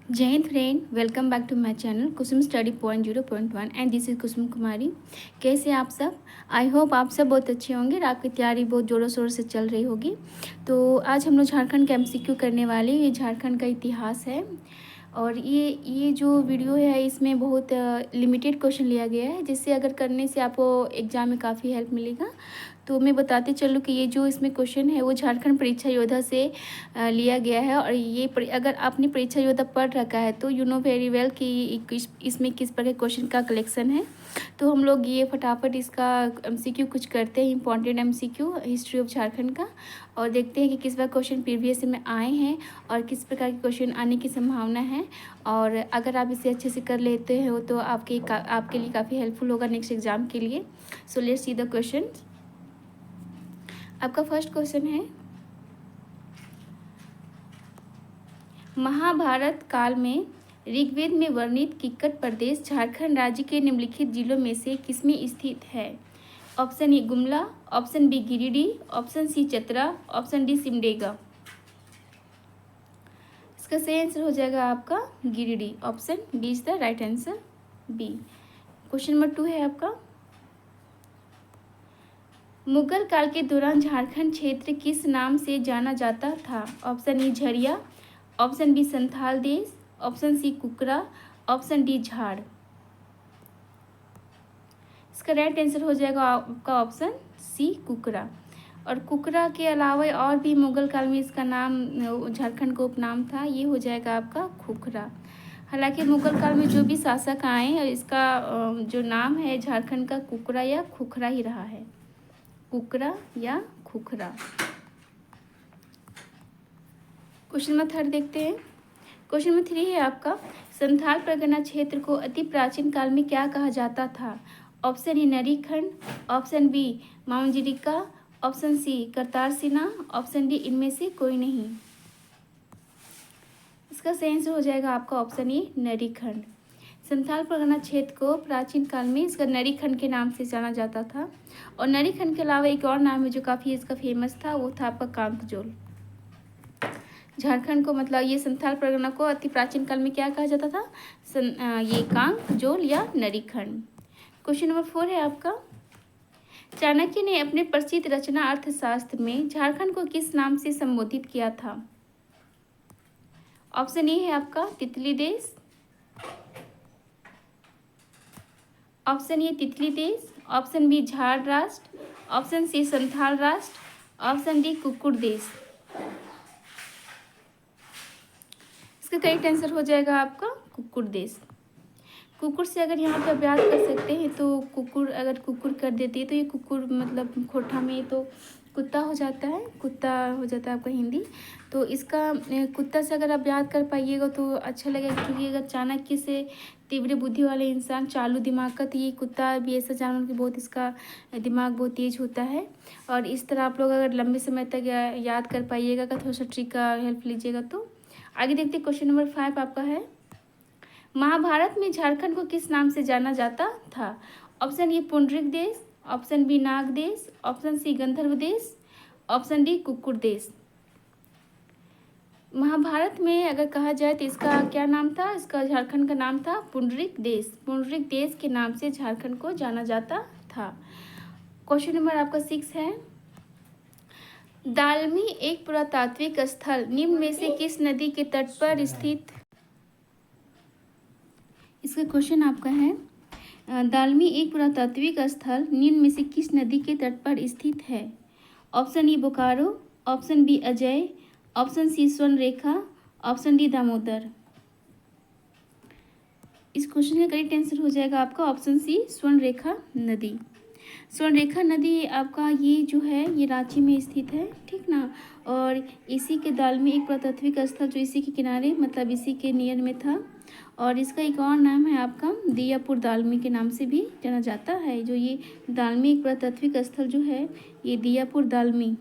जय हिंद friend, welcome back to my channel Kusum study point 0.1 and this is Kusum Kumari. कैसे हैं आप सब? आई होप आप सब बहुत अच्छे होंगे और आपकी तैयारी बहुत ज़ोरों शोरों से चल रही होगी। तो आज हम लोग झारखंड का एमसीक्यू करने वाले हैं। ये झारखंड का इतिहास है और ये जो वीडियो है इसमें बहुत लिमिटेड क्वेश्चन लिया गया है, जिससे अगर करने से आपको एग्ज़ाम में काफ़ी हेल्प मिलेगा। तो मैं बताते चलूँ कि ये जो इसमें क्वेश्चन है वो झारखंड परीक्षा योद्धा से लिया गया है। और ये अगर आपने परीक्षा योद्धा पढ़ रखा है तो यू नो वेरी वेल कि इसमें किस प्रकार के क्वेश्चन का कलेक्शन है। तो हम लोग ये फटाफट इसका एमसीक्यू कुछ करते हैं, important MCQ history of Jharkhand का, और देखते हैं कि किस बार क्वेश्चन प्रीवियस में आए हैं और किस प्रकार के क्वेश्चन आने की संभावना है। और अगर आप इसे अच्छे से कर लेते हो तो आपके लिए काफ़ी हेल्पफुल होगा नेक्स्ट एग्जाम के लिए। So let's see the question. आपका फर्स्ट क्वेश्चन है, महाभारत काल में ऋग्वेद में वर्णित किक्कट प्रदेश झारखंड राज्य के निम्नलिखित जिलों में से किसमें स्थित है? Option A Gumla, option B Giridih, option C Chatra, option D Simdega. इसका सही आंसर हो जाएगा आपका Giridih. Option B is the right answer, B. Question number 2 है आपका, मुगल काल के दौरान झारखंड क्षेत्र किस नाम से जाना जाता था? Option A Jharia, option B Santhal देश, ऑप्शन सी कुकरा, ऑप्शन डी झाड़। इसका राइट आंसर हो जाएगा आपका ऑप्शन सी कुकरा। और कुकरा के अलावा और भी मुगल काल में इसका नाम झारखंड का उपनाम था, ये हो जाएगा आपका खुखरा। हालांकि मुगल काल में जो भी शासक आए और इसका जो नाम है झारखंड का कुकरा या खुखरा ही रहा है, कुकरा या खुखरा। क्वेश्चन नंबर 3 देखते हैं। क्वेश्चन नंबर 3 है आपका, संथाल परगना क्षेत्र को अति प्राचीन काल में क्या कहा जाता था? Option A Narikhand, option B माउंजिरिका, ऑप्शन सी करतारसिना, ऑप्शन डी इनमें से कोई नहीं। इसका सही आंसर हो जाएगा आपका ऑप्शन ए नरीखंड। संथाल परगना क्षेत्र को प्राचीन काल में इसका नरीखंड के नाम से जाना जाता था। और नरीखंड के अलावा एक और नाम है जो काफ़ी इसका फेमस था, वो था आपका कांकजोल। झारखंड को मतलब ये संथाल परगना को अति प्राचीन काल में क्या कहा जाता था? ये कांकजोल या नरीखंड। क्वेश्चन नंबर 4 है आपका, चाणक्य ने अपने प्रसिद्ध रचना अर्थशास्त्र में झारखंड को किस नाम से संबोधित किया था? ऑप्शन ए है आपका तितली देश, ऑप्शन ए तितली देश, ऑप्शन बी झाड़ राष्ट्र, ऑप्शन सी संथाल राष्ट्र, ऑप्शन डी कुकुड़ देश। इसका करेक्ट आंसर हो जाएगा आपका कुकुड़ देश। कुकुर से अगर यहाँ पे अभ्यास कर सकते हैं तो कुकुर, अगर कुकुर कर देती है तो ये कुकुर मतलब खोटा में तो कुत्ता हो जाता है, कुत्ता हो जाता है आपका हिंदी। तो इसका कुत्ता से अगर आप याद कर पाइएगा तो अच्छा लगेगा, क्योंकि अगर चाणक्य से तीव्र बुद्धि वाले इंसान, चालू दिमाग का, तो ये कुत्ता भी ऐसा जानवर कि बहुत इसका दिमाग बहुत तेज होता है। और इस तरह आप लोग अगर लंबे समय तक याद कर पाइएगा, का थोड़ा सा ट्रिक का हेल्प लीजिएगा। तो आगे देखते, क्वेश्चन नंबर 5 आपका है, महाभारत में झारखंड को किस नाम से जाना जाता था? ऑप्शन ए पुंडरिक देश, ऑप्शन बी नाग देश, ऑप्शन सी गंधर्व देश, ऑप्शन डी कुकुड़ देश। महाभारत में अगर कहा जाए तो इसका क्या नाम था? इसका झारखंड का नाम था पुंडरिक देश। पुंडरिक देश के नाम से झारखंड को जाना जाता था। क्वेश्चन नंबर आपका 6 है, दालमी एक पुरातात्विक स्थल निम्न में से किस नदी के तट पर स्थित? इसका क्वेश्चन आपका है, दालमी एक पुरातात्विक स्थल निम्न में से किस नदी के तट पर स्थित है? Option A Bokaro, option B Ajay, option C Swarna Rekha, option D Damodar. इस क्वेश्चन का करेक्ट आंसर हो जाएगा आपका ऑप्शन सी स्वर्ण रेखा नदी। स्वर्ण रेखा नदी आपका ये जो है ये रांची में स्थित है, ठीक ना। और इसी के दालमी एक पुरातात्विक स्थल जो इसी के किनारे मतलब इसी के नियर में था। और इसका एक और नाम है आपका दियापुर दालमी के नाम से भी जाना जाता है। जो ये दालमी एक पुरातात्विक स्थल जो है ये दियापुर दालमी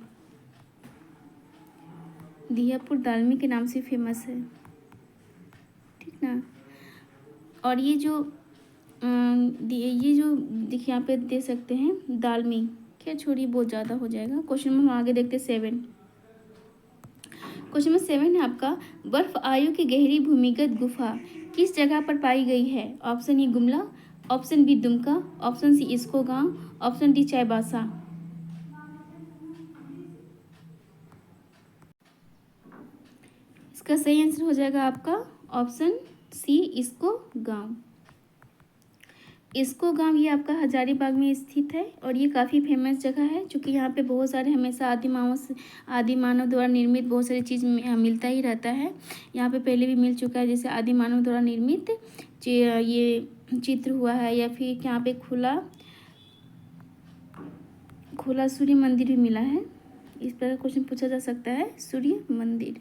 के नाम से फेमस है, ठीक ना। और ये जो देखिए यहाँ पे दे सकते हैं दालमी, क्या छोड़िए बहुत ज़्यादा हो जाएगा। क्वेश्चन नंबर आगे देखते 7। क्वेश्चन नंबर 7 है आपका, बर्फ आयु की गहरी भूमिगत गुफा किस जगह पर पाई गई है? Option A Gumla, option B Dumka, option C Isko गांव, ऑप्शन डी चाईबासा। इसका सही आंसर हो जाएगा आपका ऑप्शन सी इसको गांव। इसको गांव ये आपका हजारीबाग में स्थित है और ये काफ़ी फेमस जगह है, क्योंकि यहाँ पे बहुत सारे हमेशा आदि मानव द्वारा निर्मित बहुत सारी चीज़ मिलता ही रहता है। यहाँ पे पहले भी मिल चुका है, जैसे आदि मानव द्वारा निर्मित ये चित्र हुआ है, या फिर यहाँ पे खुला सूर्य मंदिर भी मिला है। इस पर क्वेश्चन पूछा जा सकता है, सूर्य मंदिर।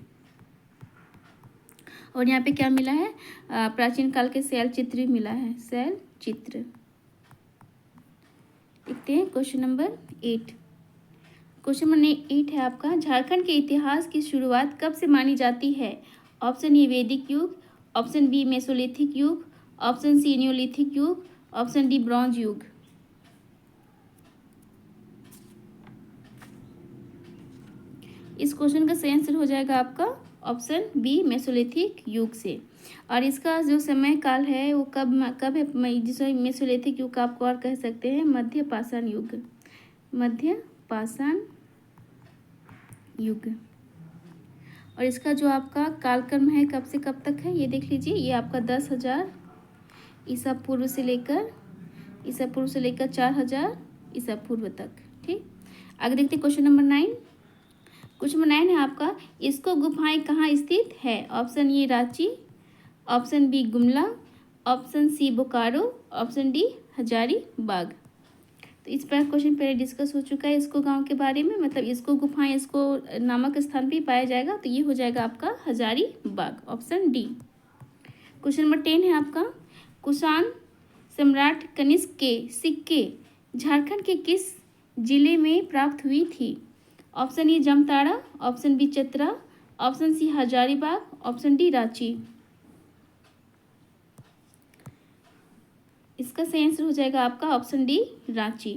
और यहाँ पे क्या मिला है? प्राचीन काल के शैल चित्र भी मिला है, शैल चित्र। देखते हैं क्वेश्चन नंबर 8। क्वेश्चन नंबर 8 है आपका, झारखंड के इतिहास की शुरुआत कब से मानी जाती है? ऑप्शन ए वैदिक युग, ऑप्शन बी मेसोलिथिक युग, ऑप्शन सी न्योलिथिक युग, ऑप्शन डी ब्रॉन्ज युग। इस क्वेश्चन का सही आंसर हो जाएगा आपका ऑप्शन बी मेसोलिथिक युग से। और इसका जो समय काल है वो कब है, जिसे मेसोलिथिक युग आप और कह सकते हैं मध्य पाषाण युग, मध्य पाषाण युग। और इसका जो आपका कालक्रम है कब से कब तक है ये देख लीजिए, ये आपका 10,000 ईसा पूर्व से लेकर 4,000 ईसा पूर्व तक। ठीक, आगे देखते क्वेश्चन नंबर 9। क्वेश्चन नंबर 9 है आपका, इसको गुफाएं कहाँ स्थित है? Option A Ranchi, option B Gumla, option C Bokaro, option D Hazaribagh. तो इस पर क्वेश्चन पहले डिस्कस हो चुका है इसको गांव के बारे में, मतलब इसको गुफाएं इसको नामक स्थान भी पाया जाएगा, तो ये हो जाएगा आपका Hazaribagh, option D. Question number 10 है आपका, कुषाण सम्राट कनिष्क के सिक्के झारखंड के किस जिले में प्राप्त हुई थी? Option A Jamtara, option B Chatra, option C Hazaribagh, option D Ranchi. इसका सही आंसर हो जाएगा आपका ऑप्शन डी रांची।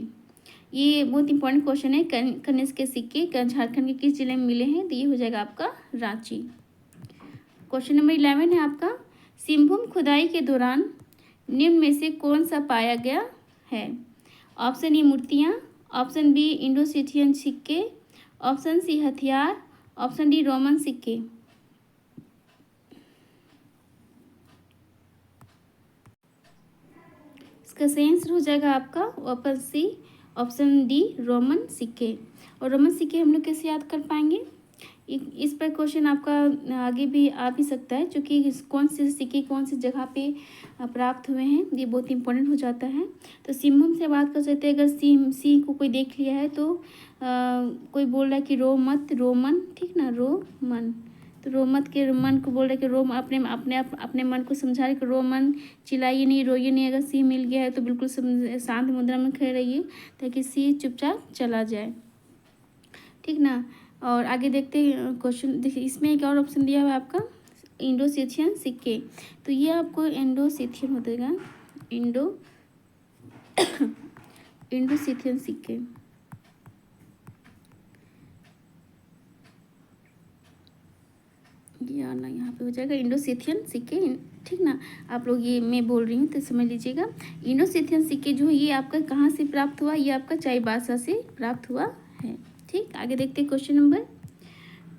ये बहुत इंपॉर्टेंट क्वेश्चन है, कनिष्क के सिक्के झारखंड के किस जिले में मिले हैं? तो ये हो जाएगा आपका रांची। क्वेश्चन नंबर 11 है आपका, सिंहभूम खुदाई के दौरान निम्न में से कौन सा पाया गया है? ऑप्शन ए मूर्तियाँ, ऑप्शन बी इंडो-सिथियन सिक्के, ऑप्शन सी हथियार, ऑप्शन डी रोमन सिक्के। इसका सही आंसर हो जाएगा आपका option C, option D Roman सिक्के। और रोमन सिक्के हम लोग कैसे याद कर पाएंगे? इस पर क्वेश्चन आपका आगे भी आ भी सकता है, क्योंकि कौन से सिक्के कौन सी जगह पे प्राप्त हुए हैं ये बहुत इंपॉर्टेंट हो जाता है। तो सिंहभूम से बात कर सकते हैं, अगर सिंह को कोई देख लिया है तो कोई बोल रहा है कि रोमन, ठीक ना, रोमन, तो रोमत के मन को बोल रहे कि रोम अपने मन को समझा रहे कि रोमन, चिल्लाइए नहीं, रोइए नहीं। अगर सिंह मिल गया है तो बिल्कुल शांत मुद्रा में खड़े रहिए ताकि सिंह चुपचाप चला जाए, ठीक ना। और आगे देखते हैं क्वेश्चन, देखिए इसमें एक और ऑप्शन दिया हुआ है आपका इंडो-सिथियन सिक्के। तो ये आपको इंडो-सिथियन हो जाएगा, इंडो-सिथियन सिक्के। ये आना यहाँ पे हो जाएगा इंडो-सिथियन सिक्के, ठीक ना। आप लोग ये मैं बोल रही हूँ तो समझ लीजिएगा। इंडो-सिथियन सिक्के जो है ये आपका कहाँ से प्राप्त हुआ? ये आपका चाईबासा से प्राप्त हुआ है। ठीक, आगे देखते हैं क्वेश्चन नंबर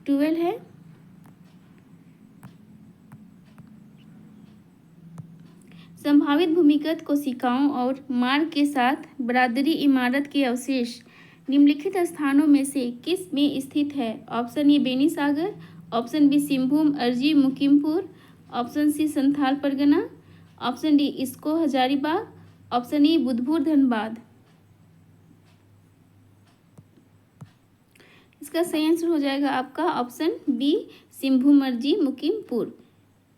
12 है, संभावित भूमिगत कोशिकाओं और मार्ग के साथ बरादरी इमारत के अवशेष निम्नलिखित स्थानों में से किस में स्थित है? Option A Beni Sagar, option B Singhbhum Arji Mukimpur, option C Santhal Pargana, option D इसको हजारीबाग, ऑप्शन ई बुधपुर धनबाद। इसका सही आंसर हो जाएगा आपका ऑप्शन बी सिंहभूम अर्जी मुकीमपुर।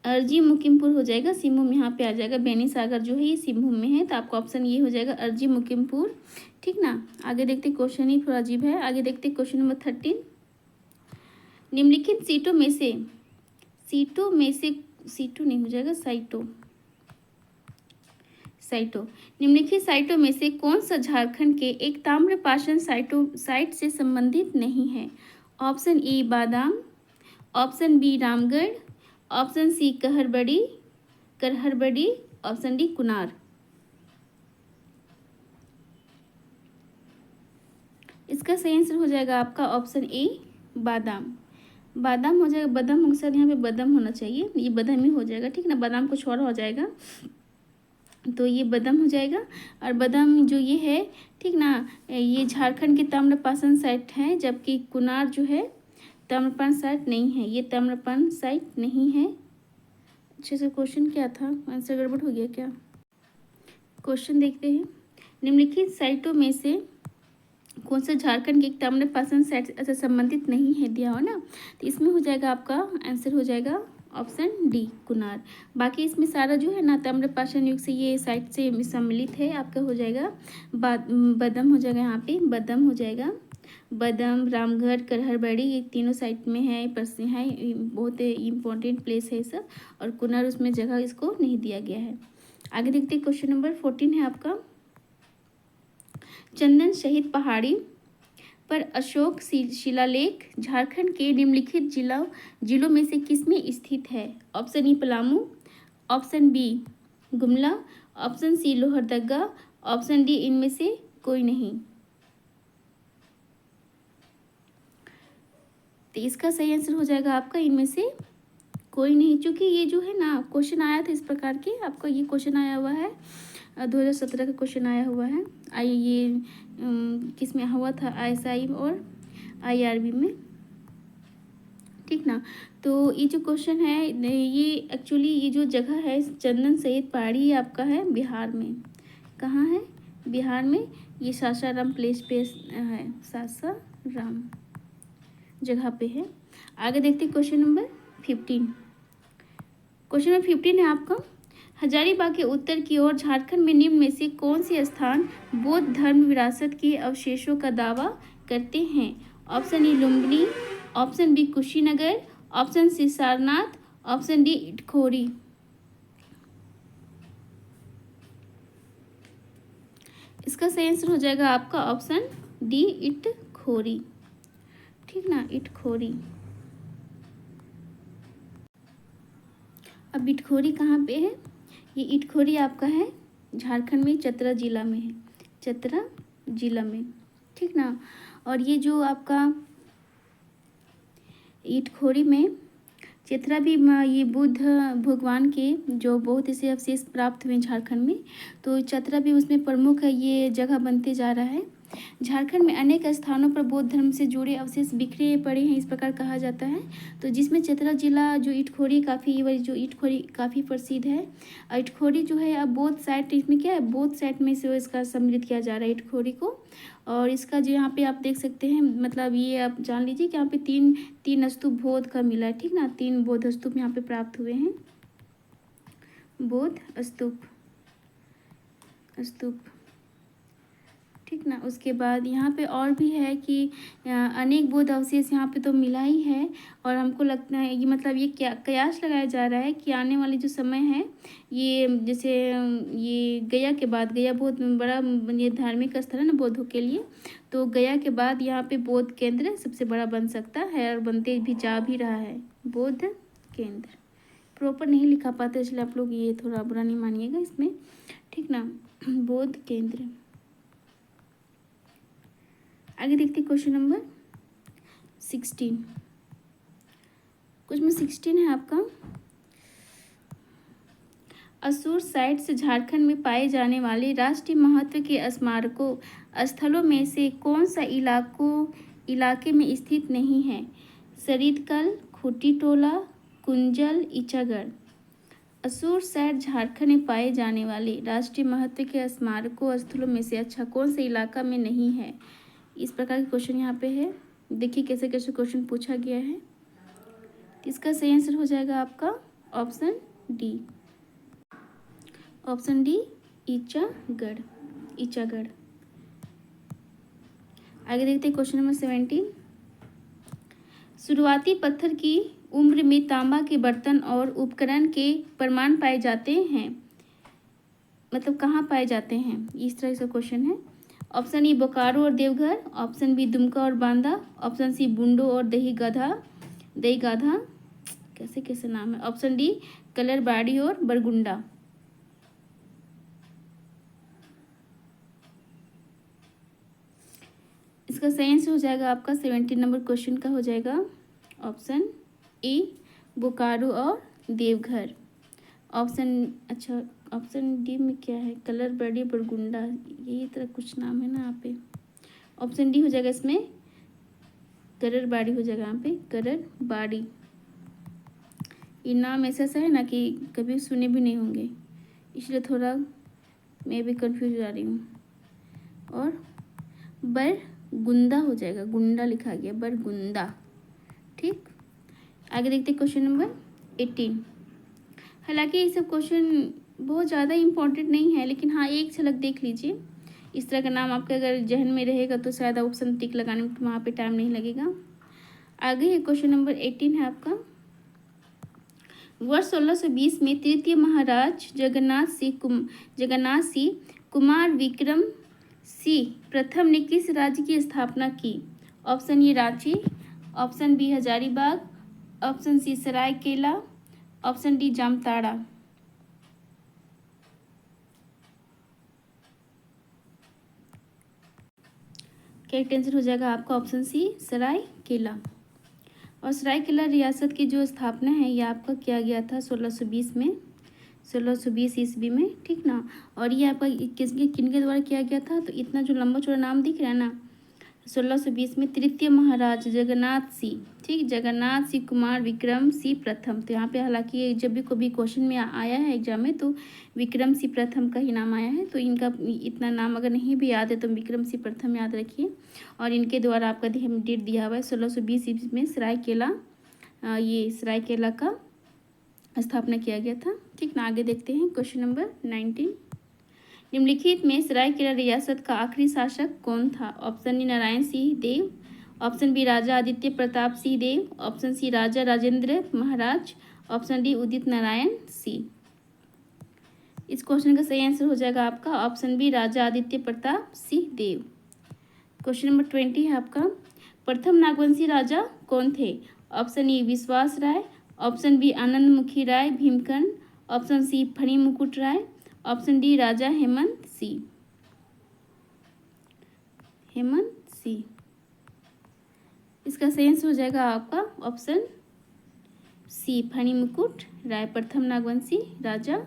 अर्जी मुकीमपुर हो जाएगा, सिंहभूम यहाँ पे आ जाएगा, बेनी सागर जो है ये सिंहभूम में है, तो आपका ऑप्शन ये हो जाएगा अर्जी मुकीमपुर, ठीक ना। आगे देखते क्वेश्चन ही थोड़ा अजीब है, आगे देखते क्वेश्चन नंबर 13, निम्नलिखित सीटों में से सीटों नहीं हो जाएगा, साइटों निम्नलिखित साइटों में से कौन सा झारखंड के एक ताम्रपाषाण साइट से संबंधित नहीं है? Option A Badam, option B Ramgarh, option C Karharbari, option D Kunar. इसका सही आंसर हो जाएगा आपका ऑप्शन ए बादाम। बादाम हो जाएगा, बदाम हो सकता है, यहाँ पे बदाम होना चाहिए, ये बदाम ही हो जाएगा, ठीक ना, बादाम कुछ और हो जाएगा, तो ये बदाम हो जाएगा। और बदाम जो ये है, ठीक ना, ये झारखंड के ताम्रपाशन साइट है, जबकि कुनार जो है ताम्रपाशन साइट नहीं है, ये ताम्रपाशन साइट नहीं है। अच्छे से क्वेश्चन क्या था, आंसर गड़बड़ हो गया क्या? क्वेश्चन देखते हैं। निम्नलिखित साइटों में से कौन सा झारखंड के ताम्रपाशन साइट से संबंधित नहीं है, दिया हो ना, तो इसमें हो जाएगा आपका आंसर हो जाएगा ऑप्शन डी कुनार। बाकी इसमें सारा जो है ना ताम्रपाषाण युग से ये साइट से सम्मिलित है, आपका हो जाएगा बदम हो जाएगा, यहाँ पे बदम हो जाएगा। बदम, रामगढ़, करहरबड़ी, ये तीनों साइट में है, प्रसिद्ध है, बहुत इम्पोर्टेंट प्लेस है सब। और कुनार उसमें जगह इसको नहीं दिया गया है। आगे देखते हैं, क्वेश्चन नंबर 14 है आपका। चंदन शहीद पहाड़ी पर अशोक शिलालेख झारखंड के निम्नलिखित जिलों में से किसमें स्थित है? Option A Palamu, option B Gumla, option C Lohardaga, option D इनमें से कोई नहीं। तो इसका सही आंसर हो जाएगा आपका इनमें से कोई नहीं, क्योंकि ये जो है ना क्वेश्चन आया था इस प्रकार के, आपका ये क्वेश्चन आया हुआ है 2017 का क्वेश्चन आया हुआ है। ये किस में हुआ था? ISI और IRB में, ठीक ना। तो ये जो क्वेश्चन है ये एक्चुअली ये जो जगह है चंदन शहीद पहाड़ी, ये आपका है बिहार में। कहाँ है? बिहार में। ये सासाराम प्लेस पे है, सासाराम जगह पे है। आगे देखते हैं क्वेश्चन नंबर 15। क्वेश्चन नंबर 15 है आपका। हजारीबाग के उत्तर की ओर झारखंड में निम्न में से कौन से स्थान बौद्ध धर्म विरासत के अवशेषों का दावा करते हैं? Option A Lumbini, option B Kushinagar, option C Sarnath, option D Itkhori. इसका सही आंसर हो जाएगा आपका ऑप्शन डी इटखोरी, ठीक ना, इटखोरी। अब इटखोरी कहाँ पे है? ये इटखोरी आपका है झारखंड में, चतरा जिला में है, चतरा जिला में, ठीक ना। और ये जो आपका इटखोरी में चतरा भी ये बुद्ध भगवान के जो बहुत ऐसे अवशेष प्राप्त हुए झारखंड में, तो चतरा भी उसमें प्रमुख है, ये जगह बनते जा रहा है। झारखंड में अनेक स्थानों पर बौद्ध धर्म से जुड़े अवशेष बिखरे पड़े हैं, इस प्रकार कहा जाता है। तो जिसमें चतरा जिला जो इटखोरी काफ़ी प्रसिद्ध है। इटखोरी जो है अब बौद्ध साइट, इसमें क्या है, बौद्ध साइट में से इसका सम्मिलित किया जा रहा है इटखोरी को। और इसका जो यहाँ पे आप देख सकते हैं, मतलब ये आप जान लीजिए कि यहाँ पे तीन स्तूप बौद्ध का मिला है, ठीक ना, 3 बौद्ध स्तूप यहाँ पे प्राप्त हुए हैं, बौद्ध स्तूप, ठीक ना। उसके बाद यहाँ पे और भी है कि अनेक बौद्ध अवशेष यहाँ पे तो मिला ही है। और हमको लगता है ये मतलब ये क्या कयास लगाया जा रहा है कि आने वाली जो समय है, ये जैसे ये गया के बाद, गया बहुत बड़ा ये धार्मिक स्थल है ना बौद्धों के लिए, तो गया के बाद यहाँ पे बौद्ध केंद्र सबसे बड़ा बन सकता है, और बनते भी जा भी रहा है बौद्ध केंद्र। प्रॉपर नहीं लिखा पाते, इसलिए आप लोग ये थोड़ा बुरा नहीं मानिएगा इसमें, ठीक ना, बौद्ध केंद्र। आगे देखते क्वेश्चन नंबर 16। क्वेश्चन 16 है आपका। असूर साइट से झारखंड में पाए जाने वाले राष्ट्रीय महत्व के स्मारकों स्थलों में से कौन सा इलाके में स्थित नहीं है? सरितकल, खूंटी टोला, कुंजल, ईचागढ़। असूर साइट झारखंड में पाए जाने वाले राष्ट्रीय महत्व के स्मारकों स्थलों में से अच्छा कौन सा इलाका में नहीं है? इस प्रकार के क्वेश्चन यहाँ पे है। देखिए कैसे कैसे क्वेश्चन पूछा गया है। इसका सही आंसर हो जाएगा आपका ऑप्शन डी, ईचागढ़। आगे देखते हैं क्वेश्चन नंबर 17। शुरुआती पत्थर की उम्र में तांबा के बर्तन और उपकरण के प्रमाण पाए जाते हैं, मतलब कहाँ पाए जाते हैं? इस तरह का क्वेश्चन है। ऑप्शन ई बोकारो और देवघर, ऑप्शन बी दुमका और बांदा, ऑप्शन सी बुंडो और दई गाधा, कैसे कैसे नाम है। ऑप्शन डी कलरबाड़ी और बरगुंडा। इसका सही आंसर हो जाएगा आपका 17 नंबर क्वेश्चन का हो जाएगा ऑप्शन ए बोकारो और देवघर। ऑप्शन डी में क्या है, कलरबाड़ी बरगुंडा, यही तरह कुछ नाम है ना यहाँ पे। ऑप्शन डी हो जाएगा इसमें, कलरबाड़ी हो जाएगा यहाँ पे, कलरबाड़ी। ये नाम ऐसा सा है ना कि कभी सुने भी नहीं होंगे, इसलिए थोड़ा मैं भी कंफ्यूज हो जा रही हूँ। और बरगुंदा हो जाएगा, गुंडा लिखा गया, बरगुंदा। ठीक, आगे देखते क्वेश्चन नंबर 18। हालांकि ये सब क्वेश्चन बहुत ज़्यादा इम्पोर्टेंट नहीं है, लेकिन हाँ एक झलक देख लीजिए। इस तरह का नाम आपके अगर जहन में रहेगा तो शायद ऑप्शन टिक लगाने में वहाँ पे टाइम नहीं लगेगा। आगे है क्वेश्चन नंबर 18 है आपका। वर्ष 1620 में तृतीय महाराज जगन्नाथ सिंह कुमार विक्रम सिंह प्रथम ने किस राज्य की स्थापना की। Option A Ranchi, option B Hazaribagh, option C Seraikela, option D Jamtara. क्या आंसर हो जाएगा आपका ऑप्शन सी सरायकेला। और सरायकेला रियासत की जो स्थापना है ये आपका किया गया था 1620 में, 1620 ईस्वी में। ठीक ना। और ये आपका किनके द्वारा किया गया था, तो इतना जो लंबा चौड़ा नाम दिख रहा है ना, 1620 में तृतीय महाराज जगन्नाथ सिंह, ठीक, जगन्नाथ सिंह कुमार विक्रम सिंह प्रथम। तो यहाँ पे हालांकि जब भी कभी क्वेश्चन में आया है एग्जाम में तो विक्रम सिंह प्रथम का ही नाम आया है, तो इनका इतना नाम अगर नहीं भी याद है तो विक्रम सिंह प्रथम याद रखिए। और इनके द्वारा आपका डेट दिया हुआ है 1620 ईस्वी में सरायकेला, ये सरायकेला का स्थापना किया गया था। ठीक ना। आगे देखते हैं क्वेश्चन नंबर 19। निम्नलिखित में सरायकेला रियासत का आखिरी शासक कौन था। Option A Narayan Singh Deo, option B Raja Aditya Pratap Singh Deo, option C Raja Rajendra Maharaj, option D Udit Narayan Singh. इस क्वेश्चन का सही आंसर हो जाएगा आपका option B Raja Aditya Pratap Singh Deo. Question number 20 है आपका। प्रथम नागवंशी राजा कौन थे। ऑप्शन ए विश्वास राय, ऑप्शन बी आनंद मुखी राय भीमकर्ण, ऑप्शन सी फणी मुकुट राय, ऑप्शन डी राजा हेमंत सिंह। इसका सही आंसर हो जाएगा आपका ऑप्शन सी फणी मुकुट राय प्रथम नागवंशी राजा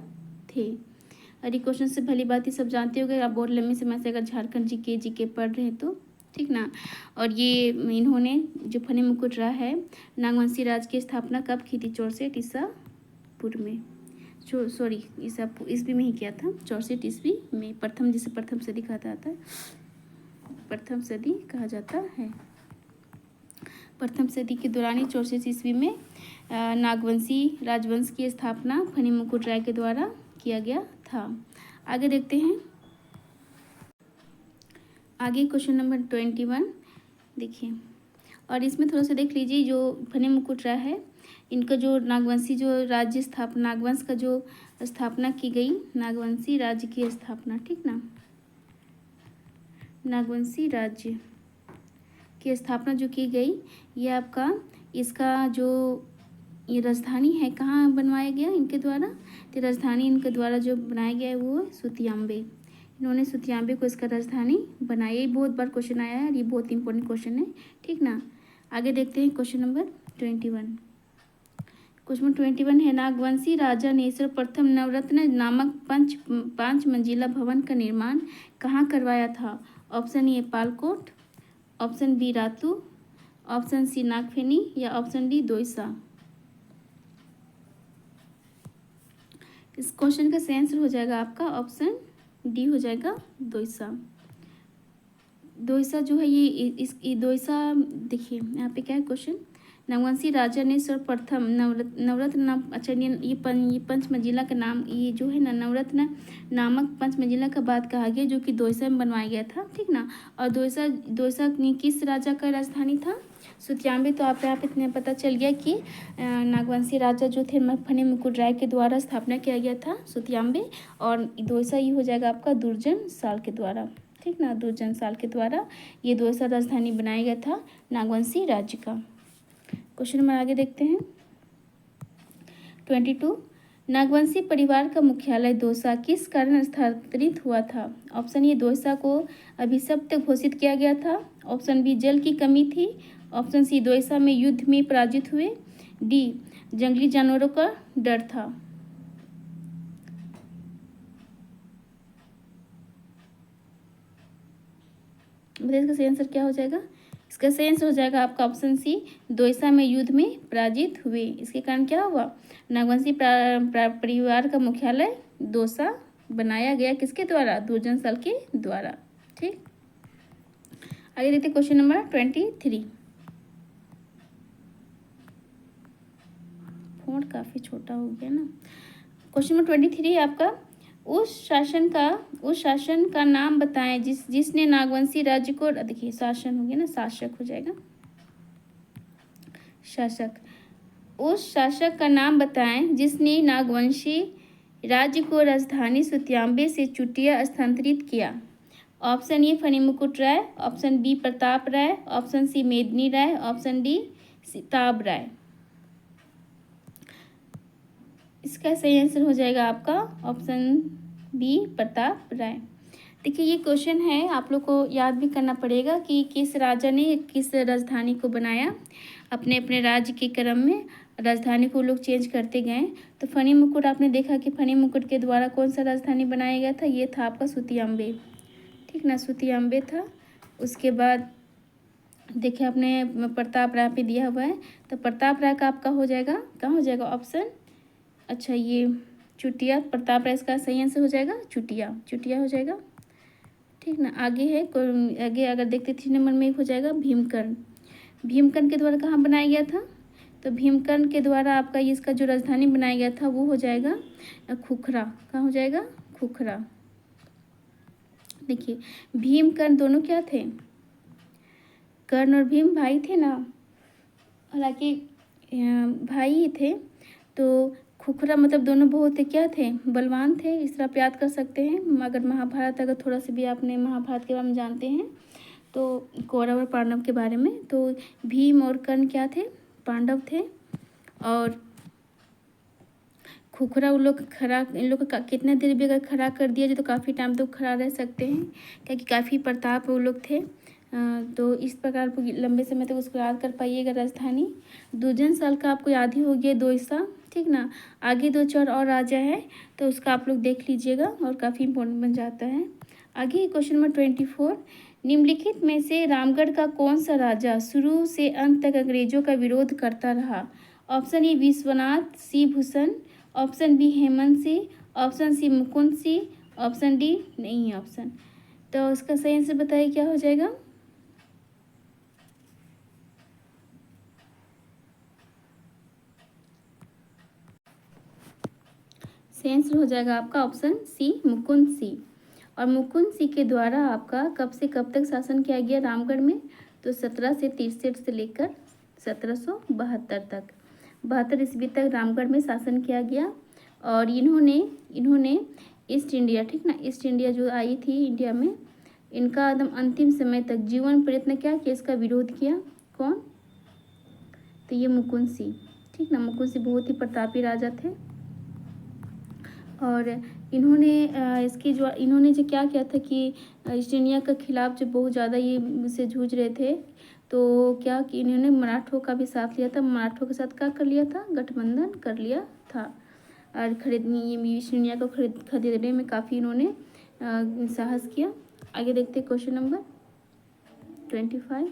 थे। और ये क्वेश्चन से भली बात ही सब जानते हो गए आप बहुत लंबे समय से अगर झारखंड जीके पढ़ रहे हैं तो। ठीक ना। और ये इन्होंने जो फणी मुकुट राय है नागवंशी राज की स्थापना कब की थी, 64 ईसापुर में, सॉरी ईस्वी में ही किया था, 64 ईस्वी में। प्रथम, जिसे प्रथम सदी कहा जाता है, प्रथम सदी कहा जाता है। प्रथम सदी के दौरान ही 64 ईस्वी में नागवंशी राजवंश की स्थापना फणी मुकुट राय के द्वारा किया गया था। आगे देखते हैं। आगे क्वेश्चन नंबर 21 देखिए, और इसमें थोड़ा सा देख लीजिए जो फणी मुकुट राय है इनका जो नागवंशी जो राज्य स्थापना, नागवंश का जो स्थापना की गई, नागवंशी राज्य की स्थापना, ठीक ना, नागवंशी राज्य की स्थापना जो की गई ये आपका इसका जो ये राजधानी है कहाँ बनवाया गया इनके द्वारा, तो राजधानी इनके द्वारा जो बनाया गया है वो है सुतियांबे। इन्होंने सुतियांबे को इसका राजधानी बनाया। ये बहुत बार क्वेश्चन आया है और ये बहुत इंपॉर्टेंट क्वेश्चन है। ठीक ना। आगे देखते हैं क्वेश्चन नंबर 21। क्वेश्चन 21 है नागवंशी राजा ने सर्वप्रथम नवरत्न नामक पांच मंजिला भवन का निर्माण कहाँ करवाया था। Option A Palkot, option B Ratu, option C Nagpheni या ऑप्शन डी दोईसा। इस क्वेश्चन का सही आंसर हो जाएगा आपका ऑप्शन डी हो जाएगा दोईसा। दोईसा जो है ये दोईसा देखिए यहाँ पे क्या है क्वेश्चन, नागवंशी राजा ने सर्वप्रथम नवरत्न नाम, अच्छा ये पंचमंजिला का नाम, ये जो है ना नवरत्न नामक पंचमंजिला का बात कहा गया जो कि दोईसा में बनवाया गया था। ठीक ना। और दोईसा किस राजा का राजधानी था, सुतियांबे। तो आप यहाँ पे इतना पता चल गया कि नागवंशी राजा जो थे फणी मुकुट राय के द्वारा स्थापना किया गया था सुतियांबे, और दोईसा ये हो जाएगा आपका दुर्जन साल के द्वारा। ठीक ना, दुर्जन साल के द्वारा ये दोईसा राजधानी बनाया गया था नागवंशी राज्य का। क्वेश्चन नंबर आगे देखते हैं। 22, नागवंशी परिवार का मुख्यालय दौसा किस कारण स्थानांतरित हुआ था? ऑप्शन ए, दौसा को अभिशप्त घोषित किया गया था। ऑप्शन बी, जल की कमी थी। ऑप्शन सी, दौसा में युद्ध में पराजित हुए। डी, जंगली जानवरों का डर था। बताइए इसका सही आंसर क्या हो जाएगा? इसका सही आंसर हो जाएगा आपका ऑप्शन सी, दौसा में युद्ध में पराजित हुए। इसके कारण क्या हुआ? नागवंशी परिवार का मुख्यालय दौसा बनाया गया किसके द्वारा? दुर्जनसल के द्वारा। ठीक, आगे देखते क्वेश्चन नंबर 23। फोन काफी छोटा हो गया ना। क्वेश्चन नंबर 23 आपका, उस शासन का नाम बताएं जिसने नागवंशी राज्य को, देखिए शासन हो गया ना, शासक हो जाएगा, शासक। उस शासक का नाम बताएं जिसने नागवंशी राज्य को राजधानी सुतियांबे से चुटिया स्थानांतरित किया। Option A, Phanimukut Rai. Option B, Pratap Rai. Option C, Medini Rai. Option D, Sitab Rai. इसका सही आंसर हो जाएगा आपका ऑप्शन बी, प्रताप राय। देखिए ये क्वेश्चन है, आप लोग को याद भी करना पड़ेगा कि किस राजा ने किस राजधानी को बनाया। अपने अपने राज्य के क्रम में राजधानी को लोग चेंज करते गए। तो फनी मुकुट आपने देखा कि फनी मुकुट के द्वारा कौन सा राजधानी बनाया गया था? ये था आपका सुतियांबे। ठीक ना, सुतियांबे था। उसके बाद देखिए आपने प्रताप राय पे दिया हुआ है, तो प्रताप राय का आपका हो जाएगा, कहाँ हो जाएगा ऑप्शन? अच्छा, ये चुटिया। प्रताप राय इसका सही आंसर हो जाएगा चुटिया, चुटिया हो जाएगा। ठीक ना, आगे है, आगे अगर देखते 3 नंबर में एक हो जाएगा भीमकर्ण। भीमकर्ण के द्वारा कहाँ बनाया गया था? तो भीमकर्ण के द्वारा आपका इसका जो राजधानी बनाया गया था वो हो जाएगा खुखरा। कहाँ हो जाएगा? खुखरा। देखिए भीमकर्ण दोनों क्या थे? कर्ण और भीम भाई थे ना, हालांकि भाई ही थे। तो खुखरा मतलब दोनों बहुत क्या थे? बलवान थे। इस तरह आप याद कर सकते हैं। अगर महाभारत, अगर थोड़ा सा भी आपने महाभारत के बारे में जानते हैं तो कौरव और पांडव के बारे में, तो भीम और कर्ण क्या थे? पांडव थे। और खुखरा उन लोग खड़ा, इन लोग का कितने देर भी अगर खड़ा कर दिया जाए तो काफ़ी टाइम तक खड़ा रह सकते हैं, क्योंकि काफ़ी प्रताप वो लोग थे। तो इस प्रकार लंबे समय तक उसको याद कर पाइएगा। राजधानी दुर्जनसल का आपको याद ही हो गया, दौसा। ठीक ना, आगे 2-4 और राजा है तो उसका आप लोग देख लीजिएगा और काफ़ी इंपॉर्टेंट बन जाता है। आगे क्वेश्चन नंबर 24, निम्नलिखित में से रामगढ़ का कौन सा राजा शुरू से अंत तक अंग्रेजों का विरोध करता रहा? Option A, Vishwanath C Bhushan. Option B, Hemant Singh. Option C, Mukund Singh. Option D नहीं है ऑप्शन। तो उसका सही आंसर बताइए क्या हो जाएगा? सही आंसर हो जाएगा आपका ऑप्शन सी, मुकुंद सिंह। और मुकुंद सिंह के द्वारा आपका कब से कब तक शासन किया गया रामगढ़ में? तो 1763 से लेकर 1772 तक, 72 ईस्वी तक रामगढ़ में शासन किया गया। और इन्होंने ईस्ट इंडिया, ठीक ना, ईस्ट इंडिया जो आई थी इंडिया में, इनका एकदम अंतिम समय तक जीवन प्रयत्न क्या किया, इसका विरोध किया। कौन? तो ये मुकुंद सिंह। ठीक ना, मुकुंद सिंह बहुत ही प्रतापी राजा थे। और इन्होंने जो क्या किया था कि ईस्ट इंडिया के खिलाफ जब बहुत ज़्यादा ये से जूझ रहे थे, तो क्या कि इन्होंने मराठों का भी साथ लिया था। मराठों के साथ क्या कर लिया था? गठबंधन कर लिया था। और ईस्ट इंडिया को खरीदने में काफ़ी इन्होंने साहस किया। आगे देखते हैं क्वेश्चन नंबर 25,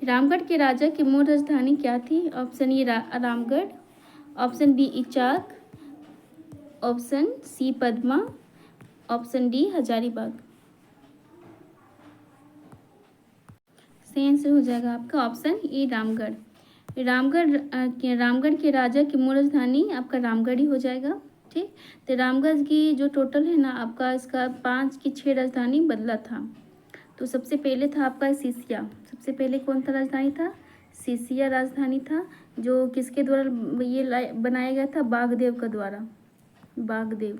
रामगढ़ के राजा की मूल राजधानी क्या थी? Option A, Ramgarh. Option B, Ichak. Option C, Padma. Option D, Hazaribagh. सही आंसर हो जाएगा आपका ऑप्शन ए, रामगढ़। रामगढ़ के राजा की मूल राजधानी आपका रामगढ़ ही हो जाएगा। ठीक, तो रामगढ़ की जो टोटल है ना आपका, इसका 5 की 6 राजधानी बदला था। तो सबसे पहले था आपका सिसिया। सबसे पहले कौन सा राजधानी था? सिसिया राजधानी था, जो किसके द्वारा ये बनाया गया था? बागदेव का द्वारा, बागदेव।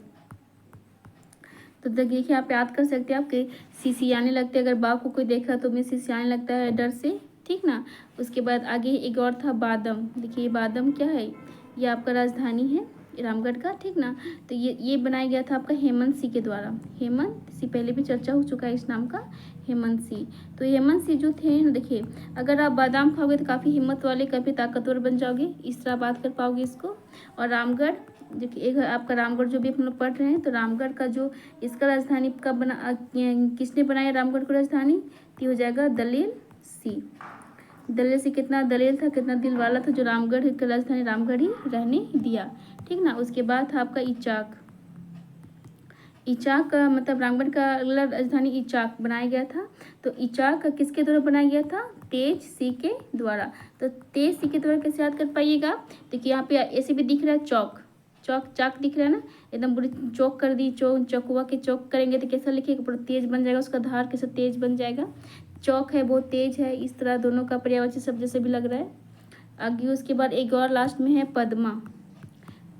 तो देखिए आप याद कर सकते हैं, आपके सिसियाने लगते हैं। अगर बाघ को कोई देखा तो मैं सिसियाने लगता है डर से, ठीक ना। उसके बाद आगे एक और था बादम। देखिए बादम क्या है, ये आपका राजधानी है रामगढ़ का, ठीक ना। तो ये बनाया गया था आपका हेमंत सिंह के द्वारा। हेमंत सिंह, पहले भी चर्चा हो चुका है इस नाम का, हेमंत सिंह। तो हेमंत सिंह जो थे ना, देखिए अगर आप बादाम खाओगे तो काफ़ी हिम्मत वाले, काफ़ी ताकतवर बन जाओगे, इस तरह बात कर पाओगे इसको। और रामगढ़, देखिए एक आपका रामगढ़ जो भी हम लोग पढ़ रहे हैं, तो रामगढ़ का जो इसका राजधानी कब बना, किसने बनाया रामगढ़ को राजधानी, तो हो जाएगा दलेल सिंह। दलेल सिंह कितना दलेल था, कितना दिल वाला था, जो रामगढ़ की राजधानी रामगढ़ ही रहने दिया, ठीक ना। उसके बाद था आपका इचाक। इचाक का मतलब रामगढ़ का अगला राजधानी इचाक बनाया गया था। तो इचाक किसके द्वारा बनाया गया था, तेज सिंह के द्वारा। तो तेज सिंह के द्वारा कैसे याद कर पाइएगा, देखिए यहाँ पे ऐसे भी दिख रहा है चौक, चौक चाक दिख रहा है ना, एकदम पूरी चौक कर दी, चौक चौकुआ के चौक करेंगे तो कैसा लिखेगा, पूरा तेज बन जाएगा, उसका धार कैसा तेज बन जाएगा, चौक है बहुत तेज है, इस तरह दोनों का पर्यायवाची शब्द जैसे भी लग रहा है। आगे उसके बाद एक और लास्ट में है पद्मा।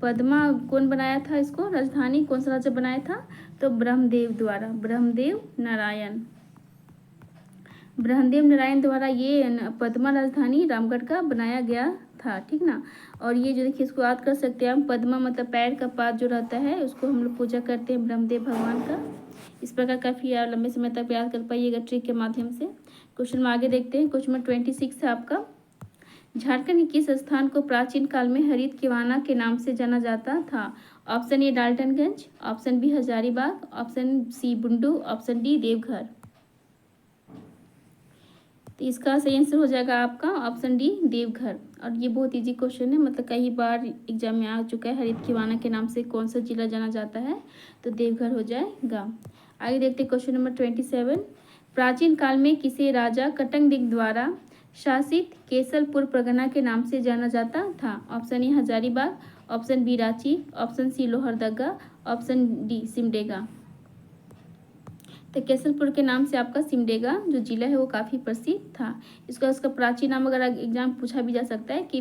पद्मा कौन बनाया था इसको राजधानी, कौन सा राजा बनाया था, तो ब्रह्मदेव द्वारा, ब्रह्मदेव नारायण, ब्रह्मदेव नारायण द्वारा ये पद्मा राजधानी रामगढ़ का बनाया गया था, ठीक ना। और ये जो देखिए इसको याद कर सकते हैं हम, पद्मा मतलब पैर का पात जो रहता है उसको हम लोग पूजा करते हैं ब्रह्मदेव भगवान का। इस प्रकार काफ़ी लंबे समय तक याद कर पाइएगा ट्रिक के माध्यम से। क्वेश्चन में आगे देखते हैं। क्वेश्चन नंबर 26 है आपका, झारखंड के किस स्थान को प्राचीन काल में हरित किवाना के नाम से जाना जाता था। Option A Daltonganj, option B Hazaribagh, option C Bundu, option D Deoghar. तो इसका सही आंसर हो जाएगा आपका ऑप्शन डी देवघर। और ये बहुत इजी क्वेश्चन है, मतलब कई बार एग्जाम में आ चुका है, हरित किवाना के नाम से कौन सा जिला जाना जाता है, तो देवघर हो जाएगा। आगे देखते हैं क्वेश्चन नंबर 27। प्राचीन काल में किसे राजा कटंगदिग द्वारा शासित केसलपुर परगना के नाम से जाना जाता था। Option A Hazaribagh, option B Ranchi, option C Lohardaga, option D Simdega. तो केसलपुर के नाम से आपका सिमडेगा जो जिला है वो काफ़ी प्रसिद्ध था। इसका प्राचीन नाम अगर एग्जाम पूछा भी जा सकता है कि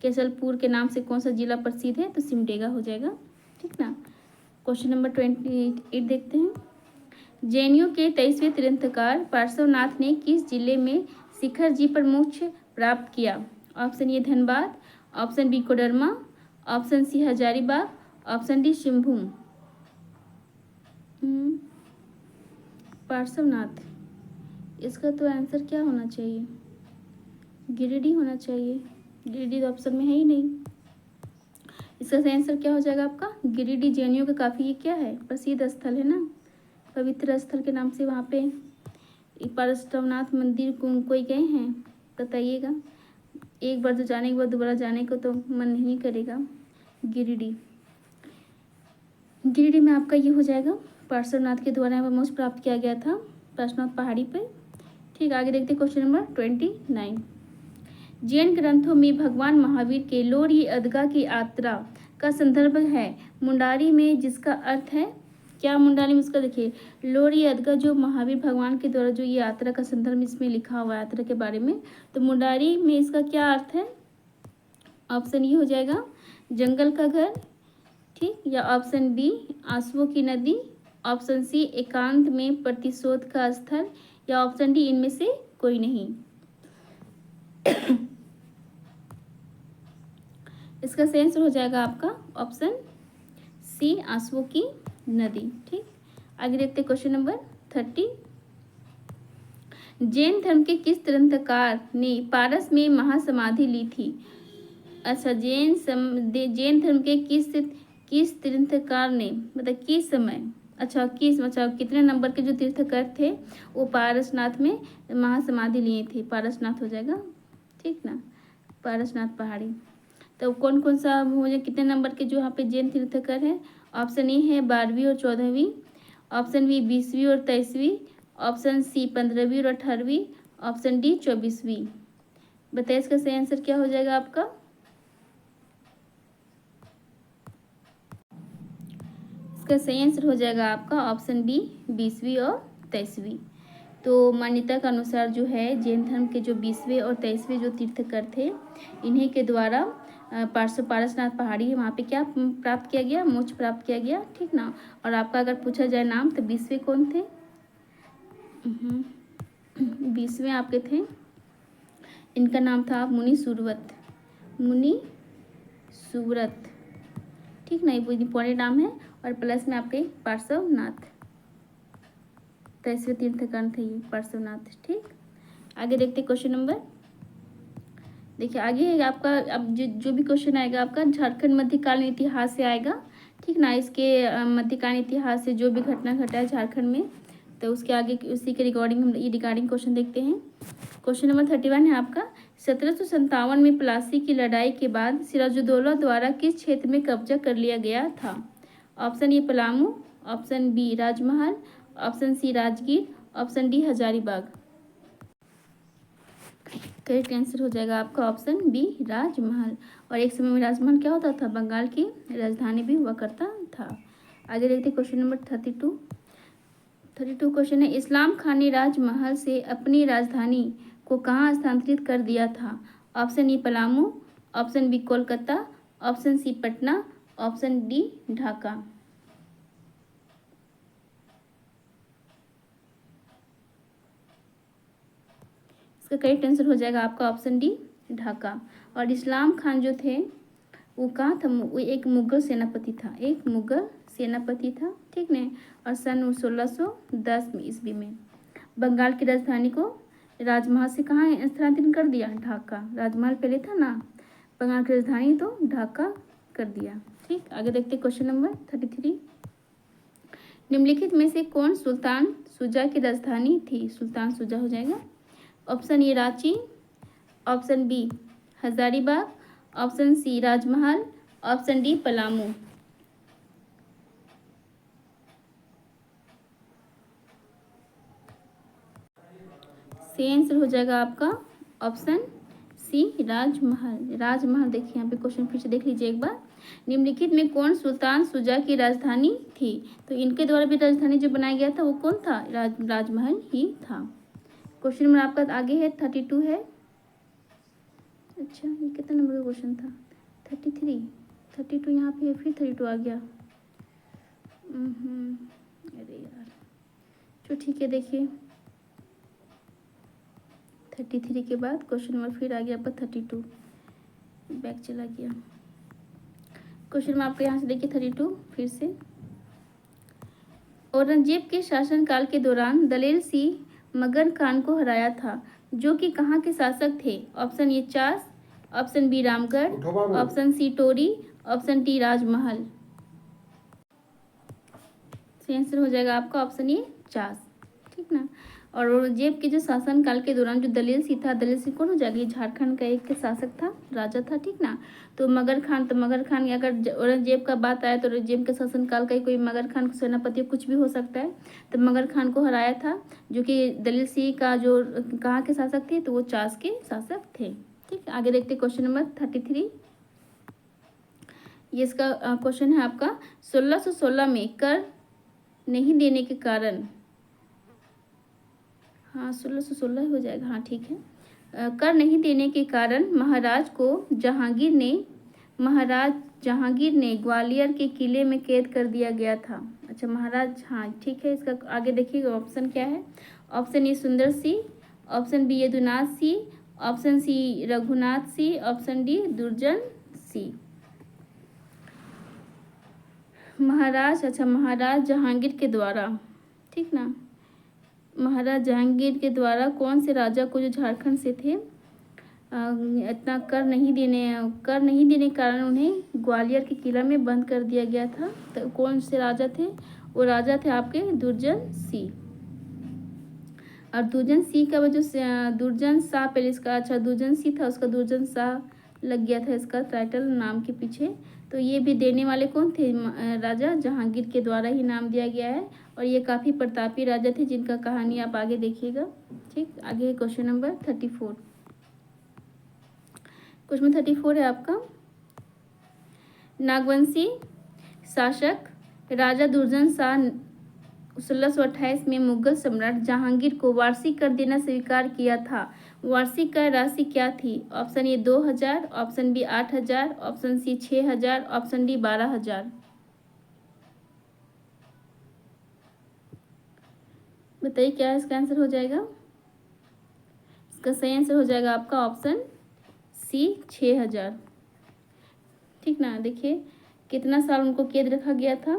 केसलपुर के नाम से कौन सा जिला प्रसिद्ध है, तो सिमडेगा हो जाएगा, ठीक ना। क्वेश्चन नंबर 28 देखते हैं। जैनियों के 23वें तीर्थंकर पार्श्वनाथ ने किस जिले में शिखर जी पर मोक्ष प्राप्त किया। Option A Dhanbad, option B Koderma, option C Hazaribagh, option D Singhbhum. Parshwanath, इसका तो आंसर क्या होना चाहिए, गिरिडीह होना चाहिए। गिरिडीह तो ऑप्शन में है ही नहीं। इसका सही आंसर क्या हो जाएगा आपका गिरिडीह। जैनियों का काफ़ी ये क्या है प्रसिद्ध स्थल है ना, पवित्र स्थल के नाम से वहाँ पे पार्श्वनाथ मंदिर कोई गए हैं बताइएगा। एक बार तो जाने के बाद दोबारा जाने को तो मन नहीं करेगा। गिरिडीह, गिरिडीह में आपका ये हो जाएगा पार्श्वनाथ के द्वारा यहाँ पर मोक्ष प्राप्त किया गया था पार्श्वनाथ पहाड़ी पे। ठीक, आगे देखते हैं क्वेश्चन नंबर 29। जैन ग्रंथों में भगवान महावीर के लोरी अदगा की यात्रा का संदर्भ है मुंडारी में, जिसका अर्थ है क्या। मुंडारी में इसका देखिए लोरी अदगा जो महावीर भगवान के द्वारा जो ये यात्रा का संदर्भ इसमें लिखा हुआ है यात्रा के बारे में, तो मुंडारी में इसका क्या अर्थ है। ऑप्शन ये हो जाएगा जंगल का घर, ठीक, या ऑप्शन बी आंसुओं की नदी, ऑप्शन सी एकांत में प्रतिशोध का स्थल, या ऑप्शन डी इनमें से कोई नहीं। इसका सही आंसर हो जाएगा आपका ऑप्शन सी आंसुओं की नदी। ठीक, आगे देखते क्वेश्चन नंबर 30। जैन धर्म के किस तीर्थंकर ने पारस में महासमाधि ली थी। अच्छा, जैन धर्म के किस तीर्थंकर ने मतलब किस समय, अच्छा कितने नंबर के जो तीर्थंकर थे वो पारसनाथ में महासमाधि लिए थे। पारसनाथ हो जाएगा, ठीक ना, पारसनाथ पहाड़ी। तो कौन कौन सा हो जाए कितने नंबर के जो यहाँ पे जैन तीर्थंकर है। ऑप्शन ए है 12वीं और 14वीं, ऑप्शन बी 20वीं और 23वीं, ऑप्शन सी 15वीं और 18वीं, ऑप्शन डी 24वीं। बताइए इसका सही आंसर क्या हो जाएगा आपका। इसका सही आंसर हो जाएगा आपका ऑप्शन बी 20वीं और 23वीं। तो मान्यता के अनुसार जो है जैन धर्म के जो 20वें और 23वें जो तीर्थंकर थे इन्हीं के द्वारा पारसनाथ पहाड़ी है वहाँ पे क्या प्राप्त किया गया, मोक्ष प्राप्त किया गया, ठीक ना। और आपका अगर पूछा जाए नाम तो 20वें कौन थे, 20वें आपके थे इनका नाम था मुनि सुव्रत, मुनि सुव्रत, ठीक ना, ये पुराने नाम है। और प्लस में आपके पार्श्वनाथ, 23वें तीर्थंकर थे ये पार्श्वनाथ, ठीक। आगे देखते क्वेश्चन नंबर, देखिए आगे है आपका, अब जो भी क्वेश्चन आएगा आपका झारखंड मध्यकालीन इतिहास से आएगा, ठीक ना। इसके मध्यकालीन इतिहास से जो भी घटना घटा है झारखंड में, तो उसके आगे उसी के रिगार्डिंग हम रिगार्डिंग क्वेश्चन देखते हैं। क्वेश्चन नंबर 31 है आपका, 1757 में प्लासी की लड़ाई के बाद सिराजुद्दौला द्वारा किस क्षेत्र में कब्जा कर लिया गया था? Option A Palamu, option B Rajmahal, option C Rajgir, option D Hazaribagh. Correct answer हो जाएगा आपका ऑप्शन बी राजमहल। और एक समय में राजमहल क्या होता था? बंगाल की राजधानी भी हुआ करता था। आगे देखते क्वेश्चन नंबर 32 क्वेश्चन है, इस्लाम खान ने राजमहल से अपनी राजधानी को कहाँ स्थानांतरित कर दिया था? Option A Palamu, option B Kolkata, option C Patna, option D Dhaka. इसका करेक्ट आंसर हो जाएगा आपका ऑप्शन डी ढाका। और इस्लाम खान जो थे वो कहाँ था? वो एक मुगल सेनापति था, एक मुगल सेनापति था, ठीक ने। और सन 1610 में ईस्वी में बंगाल की राजधानी को राजमहल से कहाँ स्थानांतरित कर दिया? ढाका। राजमहल पहले था ना, बंगाल की राजधानी तो ढाका कर दिया, ठीक। आगे देखते क्वेश्चन नंबर 33, निम्नलिखित में से कौन सुल्तान शुजा की राजधानी थी? सुल्तान शुजा हो जाएगा। Option A Ranchi, option B Hazaribagh, option C Rajmahal, option D Palamu. सही आंसर हो जाएगा आपका ऑप्शन सी राजमहल। राजमहल देखिए यहाँ पे क्वेश्चन फिर से देख लीजिए एक बार, निम्नलिखित में कौन सुल्तान शुजा की राजधानी थी? तो इनके द्वारा भी राजधानी जो बनाया गया था वो कौन था? राजमहल ही था। क्वेश्चन नंबर आपका आगे है 32 है। अच्छा ये कितना नंबर का क्वेश्चन था? 33, 32 यहाँ पे फिर 32 आ गया। अरे यार, तो ठीक है, देखिए 33 के बाद क्वेश्चन नंबर फिर आ गया आपका 32, बैक चला गया। क्वेश्चन में आपको यहाँ से देखिए 32 फिर से, औरंगजेब के शासनकाल के दौरान दलेल सिंह मगन खान को हराया था, जो कि कहाँ के शासक थे? Option A Chas, option B Ramgarh, option C Tori, option D Rajmahal. सही आंसर हो जाएगा आपका ऑप्शन ए चास, ठीक ना। और औरंगजेब के जो शासनकाल के दौरान जो दलेल सिंह था, दलेल सिंह कौन हो जाएगा? झारखंड का एक शासक था, राजा था, ठीक ना। तो मगर खान, तो मगर खान अगर औरंगजेब का बात आया तो औरंगजेब के शासनकाल का ही कोई मगर खान सेनापति कुछ भी हो सकता है। तो मगर खान को हराया था, जो कि दलेल सिंह का जो कहाँ के शासक थे? तो वो चास के शासक थे, ठीक। आगे देखते क्वेश्चन नंबर 33, ये इसका क्वेश्चन है आपका, 1616 में कर नहीं देने के कारण, हाँ 1616 हो जाएगा, हाँ ठीक है। कर नहीं देने के कारण महाराज जहांगीर ने ग्वालियर के किले में कैद कर दिया गया था। अच्छा महाराज, हाँ ठीक है। इसका आगे देखिएगा ऑप्शन क्या है। Option A Sundar Singh, option B Yadunath Singh, option C Raghunath Singh, option D Durjan Singh. महाराज, अच्छा महाराज जहांगीर के द्वारा, ठीक ना, महाराज जहांगीर के द्वारा कौन से राजा को जो झारखंड से थे इतना कर नहीं देने के कारण उन्हें ग्वालियर के किला में बंद कर दिया गया था। तो कौन से राजा थे? वो राजा थे आपके दुर्जन सिंह। और दुर्जन सिंह का वजह से दुर्जन शाह पहले इसका, अच्छा दुर्जन सिंह था, उसका दुर्जन शाह लग गया था इसका टाइटल नाम के पीछे। तो ये भी देने वाले कौन थे? राजा जहांगीर के द्वारा ही नाम दिया गया है। और ये काफ़ी प्रतापी राजा थे, जिनका कहानी आप आगे देखिएगा, ठीक। आगे क्वेश्चन नंबर 34, क्वेश्चन 34 है आपका, नागवंशी शासक राजा दुर्जन शाह 1628 में मुगल सम्राट जहांगीर को वार्षिक कर देना स्वीकार किया था। वार्षिक कर राशि क्या थी? Option A 2000, option B 8000, option C 6000, option D 12000। बताइए क्या इसका आंसर हो जाएगा। इसका सही आंसर हो जाएगा आपका ऑप्शन सी 6000। ठीक ना, देखिए कितना साल उनको कैद रखा गया था,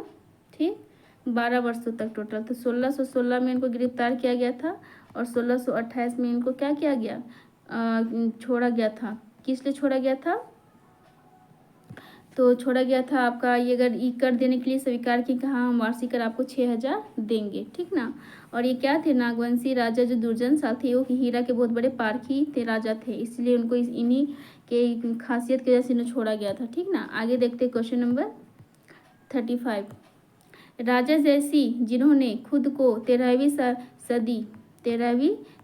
ठीक 12 वर्षों तक टोटल। तो 1616 में इनको गिरफ्तार किया गया था और 1628 में इनको क्या किया गया, छोड़ा गया था। किस लिए छोड़ा गया था, तो छोड़ा गया था आपका ये अगर ई कर देने के लिए स्वीकार की, कहा हम वार्षिक कर आपको 6000 देंगे। ठीक ना, और ये क्या थे, नागवंशी राजा जो दुर्जन साल थे, वो हीरा के बहुत बड़े पारखी थे, राजा थे, इसलिए उनको इन्हीं के खासियत की वजह से इन्हें छोड़ा गया था। ठीक ना, आगे देखते हैं क्वेश्चन नंबर 35। राजा जैसी जिन्होंने खुद को 13वीं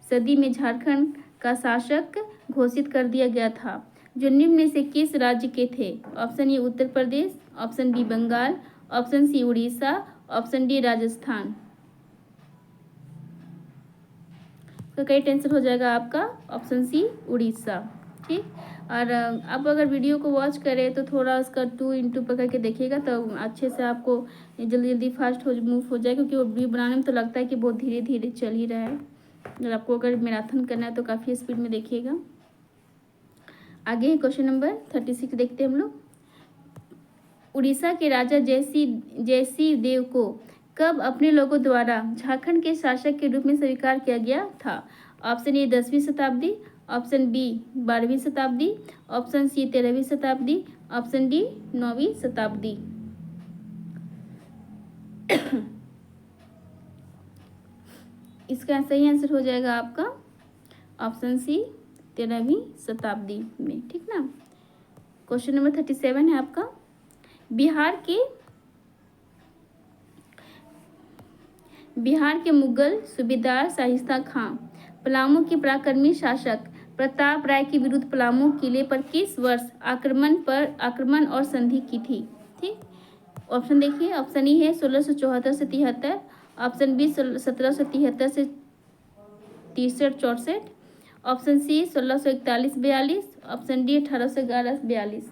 सदी में झारखंड का शासक घोषित कर दिया गया था, जो निम्न में से किस राज्य के थे। Option A Uttar Pradesh, option B Bengal, option C Orissa, option D Rajasthan. तो कई आंसर हो जाएगा आपका ऑप्शन सी उड़ीसा। ठीक, और आप अगर वीडियो को वॉच करें तो थोड़ा उसका 2x पर करके देखिएगा, तो अच्छे से आपको जल्दी जल्दी फास्ट मूव हो जाए, क्योंकि वो वीडियो बनाने में तो लगता है कि बहुत धीरे धीरे चल ही रहा है। अगर आपको अगर मैराथन करना है तो काफ़ी स्पीड में देखिएगा। आगे क्वेश्चन नंबर 36 देखते हैं हम लोग। उड़ीसा के राजा जयसी देव को कब अपने लोगों द्वारा झारखंड के शासक के रूप में स्वीकार किया गया था। ऑप्शन ए 10वीं शताब्दी, ऑप्शन बी 12वीं शताब्दी, ऑप्शन सी 13वीं शताब्दी, ऑप्शन डी 9वीं शताब्दी। इसका सही आंसर हो जाएगा आपका ऑप्शन सी 13वीं शताब्दी में। ठीक ना, क्वेश्चन नंबर 37 है आपका। बिहार के मुगल सूबेदार शाहिस्ता खां पलामू के पराक्रमी शासक प्रताप राय के विरुद्ध पलामू किले पर किस वर्ष आक्रमण और संधि की थी। ठीक, ऑप्शन देखिए, ऑप्शन ई है 1674 से 73, ऑप्शन बी 1773 से 63-64, ऑप्शन सी 1641-42, ऑप्शन डी 1811-42,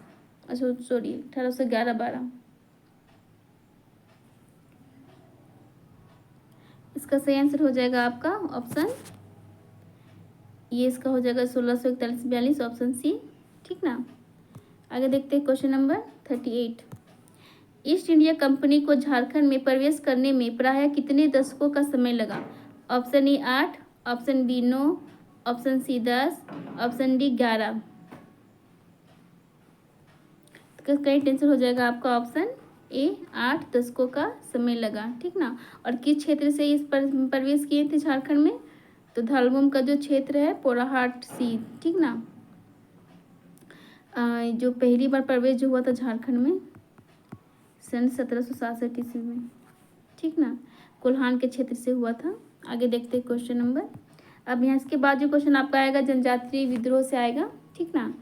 अच्छा सॉरी 1811-12। इसका सही आंसर हो जाएगा आपका ऑप्शन ये, इसका हो जाएगा 1641-42, ऑप्शन सी। ठीक ना, आगे देखते हैं question number 38। East India company को झारखंड में प्रवेश करने में प्रायः कितने दशकों का समय लगा। Option A 8, option B 9, option C 10, option D 11। तो कई आंसर हो जाएगा आपका ऑप्शन ए 8 दशकों का समय लगा। ठीक ना, और किस क्षेत्र से इस पर प्रवेश किए थे झारखंड में, तो धालगुम का जो क्षेत्र है पोराहाट सी। ठीक ना, जो पहली बार प्रवेश जो हुआ था झारखंड में सन 1767 ईस्वी में। ठीक ना, कोल्हान के क्षेत्र से हुआ था। आगे देखते हैं क्वेश्चन नंबर। अब यहाँ इसके बाद जो क्वेश्चन आपका आएगा जनजातीय विद्रोह से आएगा। ठीक ना,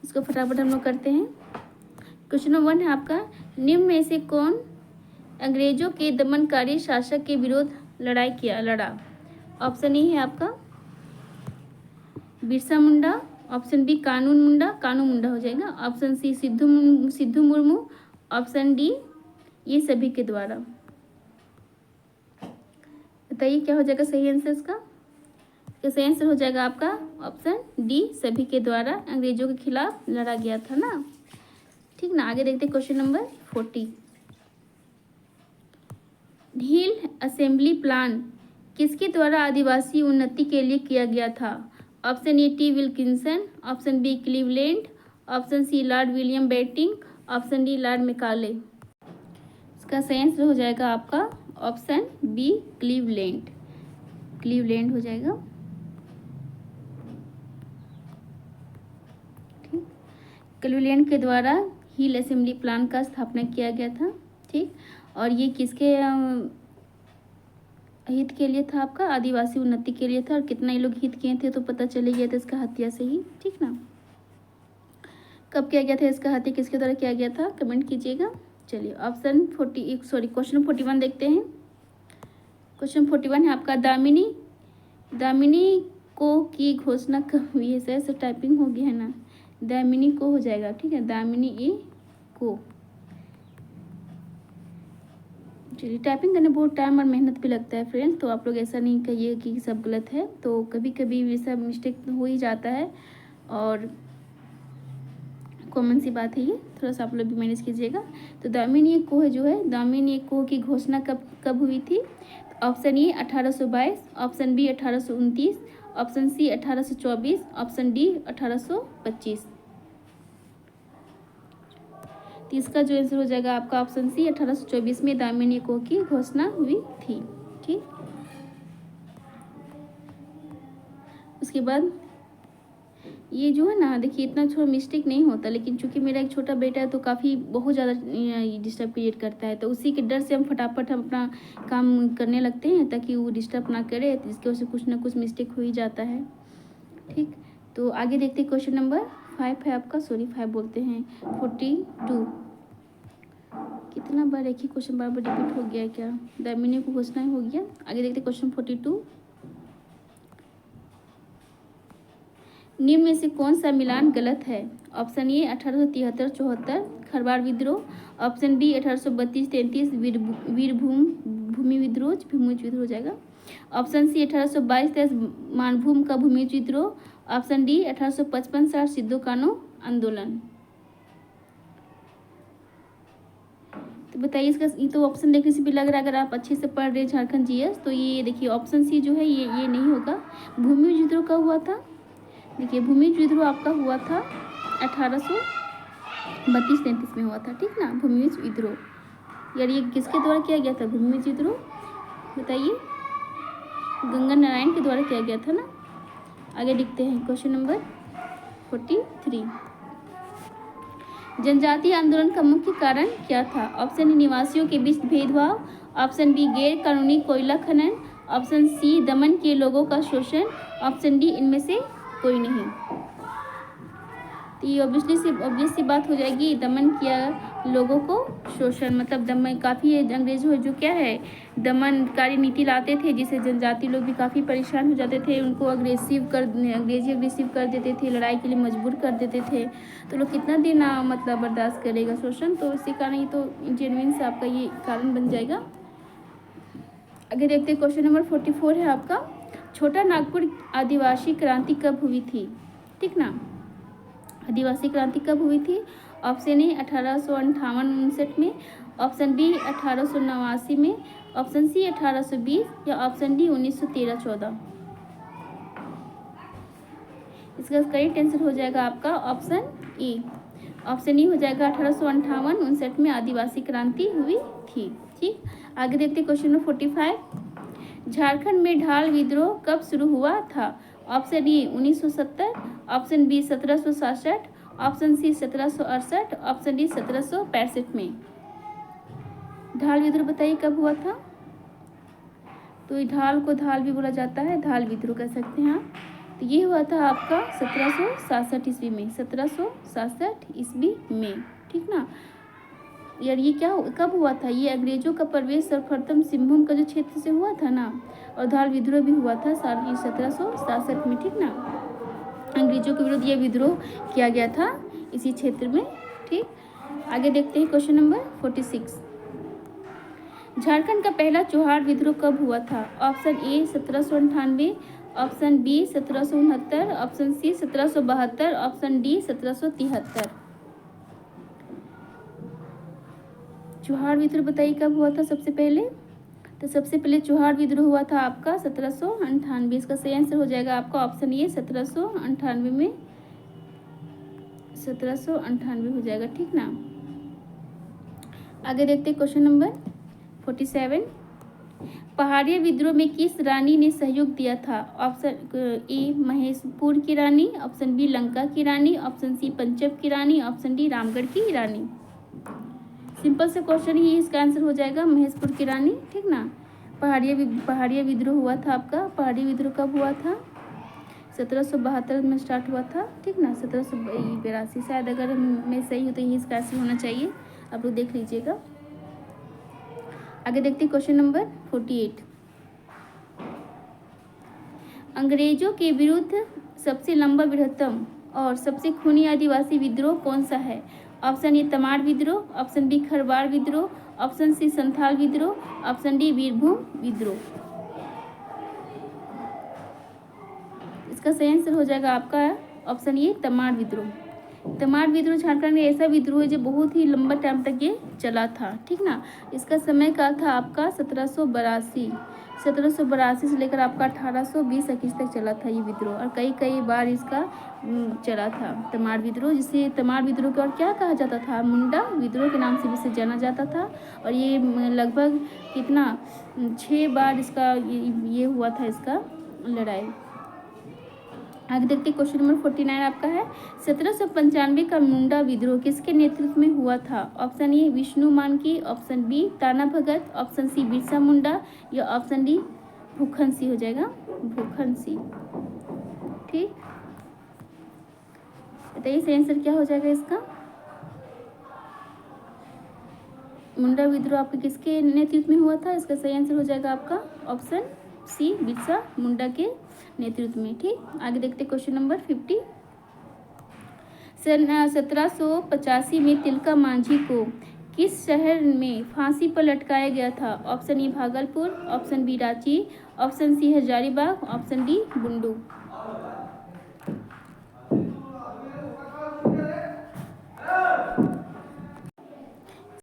इसको फटाफट हम लोग करते हैं। क्वेश्चन नंबर 1 है आपका, निम्न में से कौन अंग्रेजों के दमनकारी शासक के विरोध लड़ा। ऑप्शन ए है आपका बिरसा मुंडा, ऑप्शन बी कानू मुंडा हो जाएगा, option C Sidhu Murmu, option D ये सभी के द्वारा। बताइए क्या हो जाएगा सही आंसर इसका। सही आंसर हो जाएगा आपका ऑप्शन डी, सभी के द्वारा अंग्रेजों के खिलाफ लड़ा गया था ना। ठीक ना, आगे देखते हैं question number 40। Hill assembly plan किसके द्वारा आदिवासी उन्नति के लिए किया गया था। Option A T Wilkinson, option B Cleveland, option C lord William Bentinck, option D lord Macaulay. इसका सही आंसर हो जाएगा आपका ऑप्शन बी क्लीवलैंड हो जाएगा। ठीक, क्लीवलैंड के द्वारा हिल असेंबली प्लान का स्थापना किया गया था। ठीक, और ये किसके हित के लिए था, आपका आदिवासी उन्नति के लिए था। और कितना ये लोग हित किए थे तो पता चले गया था इसका हत्या से ही। ठीक ना, कब किया गया था इसका हत्या, किसके द्वारा किया गया था, कमेंट कीजिएगा। चलिए ऑप्शन क्वेश्चन 41 देखते हैं। क्वेश्चन 41 है आपका, दामिनी को की घोषणा कब हुई है। ऐसे टाइपिंग हो गया है ना, दामिनी को हो जाएगा। ठीक है, दामिनी ए को चलिए, टाइपिंग करने बहुत टाइम और मेहनत भी लगता है फ्रेंड्स, तो आप लोग ऐसा नहीं कहिए कि सब गलत है, तो कभी कभी ये सब मिस्टेक हो ही जाता है और कॉमन सी बात है ये, थोड़ा सा आप लोग भी मैनेज कीजिएगा। तो दामिनी कोह जो है, दामिनी कोह की घोषणा कब कब हुई थी? Option A 1822, option B 1829, option C 1824, option D 1825। तो इसका जो आंसर हो जाएगा आपका ऑप्शन सी 1824 में दामिनी कोह की घोषणा हुई थी। ठीक, उसके बाद ये जो है ना, देखिए इतना छोटा मिस्टेक नहीं होता, लेकिन चूंकि मेरा एक छोटा बेटा है तो काफ़ी बहुत ज़्यादा डिस्टर्ब क्रिएट करता है, तो उसी के डर से हम फटाफट हम अपना काम करने लगते हैं ताकि वो डिस्टर्ब ना करे, तो इसकी वजह से कुछ ना कुछ मिस्टेक हो ही जाता है। ठीक, तो आगे देखते हैं क्वेश्चन नंबर 5 है आपका, सॉरी 5 बोलते हैं, 42। कितना बार एक ही क्वेश्चन बार बार रिपीट हो गया क्या? दामिनी को घोषणा हो गया। आगे देखते क्वेश्चन 42। निम्न में से कौन सा मिलान गलत है? ऑप्शन ए 1873-74 खरवार विद्रोह, ऑप्शन बी 1832-33 भूमि विद्रोह हो जाएगा, ऑप्शन सी 1822-23 मानभूम का भूमि विद्रोह, ऑप्शन डी 1855-60 सिद्धो कानो आंदोलन। तो बताइए इसका, ये तो ऑप्शन देखने से भी लग रहा है अगर आप अच्छे से पढ़ रहे झारखंड जीएस तो ये देखिए ऑप्शन सी जो है ये नहीं होगा। भूमि विद्रोह कब हुआ था? देखिए भूमि विद्रोह आपका हुआ था 1832-33 में हुआ था। ठीक ना, भूमि विद्रोह यार ये किसके द्वारा किया गया था? भूमि विद्रोह बताइए, गंगा नारायण के द्वारा किया गया था ना। आगे देखते हैं क्वेश्चन नंबर 43। जनजातीय आंदोलन का मुख्य कारण क्या था? ऑप्शन ए निवासियों के बीच भेदभाव, ऑप्शन बी गैर कानूनी कोयला खनन, ऑप्शन सी दमन के लोगों का शोषण, ऑप्शन डी इनमें से कोई नहीं। तो ये ऑब्वियस सी बात हो जाएगी, दमन किया लोगों को शोषण, मतलब दमन काफ़ी अंग्रेजों जो क्या है दमनकारी नीति लाते थे, जिससे जनजाति लोग भी काफ़ी परेशान हो जाते थे, उनको अंग्रेजी अग्रेसिव कर देते थे, लड़ाई के लिए मजबूर कर देते थे, तो लोग कितना दिन मतलब बर्दाश्त करेगा शोषण, तो इसी कारण ये तो जेन्युइन से आपका ये कारण बन जाएगा। आगे देखते हैं क्वेश्चन नंबर 44 है आपका, छोटा नागपुर आदिवासी क्रांति कब हुई थी? ठीक ना, आदिवासी क्रांति कब हुई थी? ऑप्शन ए 1858-59 में, ऑप्शन बी 1889 में, ऑप्शन सी 1820 या ऑप्शन डी 1913-14। इसका करेक्ट आंसर हो जाएगा आपका ऑप्शन ए। ऑप्शन ई हो जाएगा 1858-59 में आदिवासी क्रांति हुई थी। ठीक, आगे देखते क्वेश्चन नंबर 45। झारखंड में ढाल विद्रोह कब शुरू हुआ था? Option A 1970, option B 1767, option C 1768, option D 1765 में। ढाल विद्रोह बताइए कब हुआ था? तो ढाल को धाल भी बोला जाता है, ढाल विद्रोह कह सकते हैं आप। तो ये हुआ था आपका 1767 ईस्वी में, 1767 ईस्वी में। ठीक ना यार, ये क्या कब हुआ था? ये अंग्रेजों का प्रवेश सर्वप्रथम सिंहभूम का जो क्षेत्र से हुआ था ना, और धाल विद्रोह भी हुआ था साल 1767 में। ठीक ना, अंग्रेजों के विरुद्ध ये विद्रोह किया गया था इसी क्षेत्र में। ठीक, आगे देखते हैं क्वेश्चन नंबर 46। झारखंड का पहला चौहार विद्रोह कब हुआ था? Option A 1798, option B 1769, option C 1772, option D 1773। Chuar विद्रोह बताइए कब हुआ था सबसे पहले? तो सबसे पहले चौहार विद्रोह हुआ था आपका 1798। इसका सही आंसर हो जाएगा आपका ऑप्शन ए 1798 में, 1798 हो जाएगा। ठीक ना, आगे देखते हैं क्वेश्चन नंबर 47। पहाड़िया विद्रोह में किस रानी ने सहयोग दिया था? ऑप्शन ए महेशपुर की रानी, ऑप्शन बी लंका की रानी, ऑप्शन सी पंचब की रानी, ऑप्शन डी रामगढ़ की रानी। सिंपल से क्वेश्चन ही, इसका आंसर हो जाएगा महेशपुर की रानी। ठीक ना, पहाड़िया विद्रोह हुआ था आपका। पहाड़ी विद्रोह कब हुआ था? 1772 में स्टार्ट हुआ था। ठीक ना, 1782 शायद, अगर मैं सही हूँ तो यही इसका आंसर होना चाहिए, आप लोग देख लीजिएगा। आगे देखते हैं क्वेश्चन नंबर 48। अंग्रेजों के विरुद्ध सबसे लंबा, बृहत्तम और सबसे खूनी आदिवासी विद्रोह कौन सा है? ऑप्शन ए तमाड़ विद्रोह, ऑप्शन बी खरवार विद्रोह, ऑप्शन सी संथाल विद्रोह, ऑप्शन डी वीरभूम विद्रोह। इसका सही आंसर हो जाएगा आपका ऑप्शन ए तमाड़ विद्रोह। तमाड़ विद्रोह झारखंड में ऐसा विद्रोह है जो बहुत ही लंबा टाइम तक ये चला था, ठीक ना। इसका समय काल था आपका 1782 से लेकर आपका 1820-21 तक चला था ये विद्रोह, और कई बार इसका चला था तमाड़ विद्रोह, जिसे तमाड़ विद्रोह को और क्या कहा जाता था, मुंडा विद्रोह के नाम से भी इसे जाना जाता था। और ये लगभग कितना 6 बार इसका ये हुआ था इसका लड़ाई। आगे देखते क्वेश्चन नंबर 49 आपका है, 1795 का मुंडा विद्रोह किसके नेतृत्व में हुआ था? ऑप्शन ए विष्णु मानकी, ऑप्शन बी ताना भगत, ऑप्शन सी बिरसा मुंडा, या ऑप्शन डी भूखन सिंह हो जाएगा, भूखन सिंह। ठीक, बताइए सही आंसर क्या हो जाएगा इसका। मुंडा विद्रोह आपके किसके नेतृत्व में हुआ था? इसका सही आंसर हो जाएगा आपका ऑप्शन सी बिरसा मुंडा के नेतृत्व में। ठीक, आगे देखते क्वेश्चन नंबर 50। सन 1785 में तिलका मांझी को किस शहर में फांसी पर लटकाया गया था? Option A Bhagalpur, option B Ranchi, option C Hazaribagh, option D Bundu.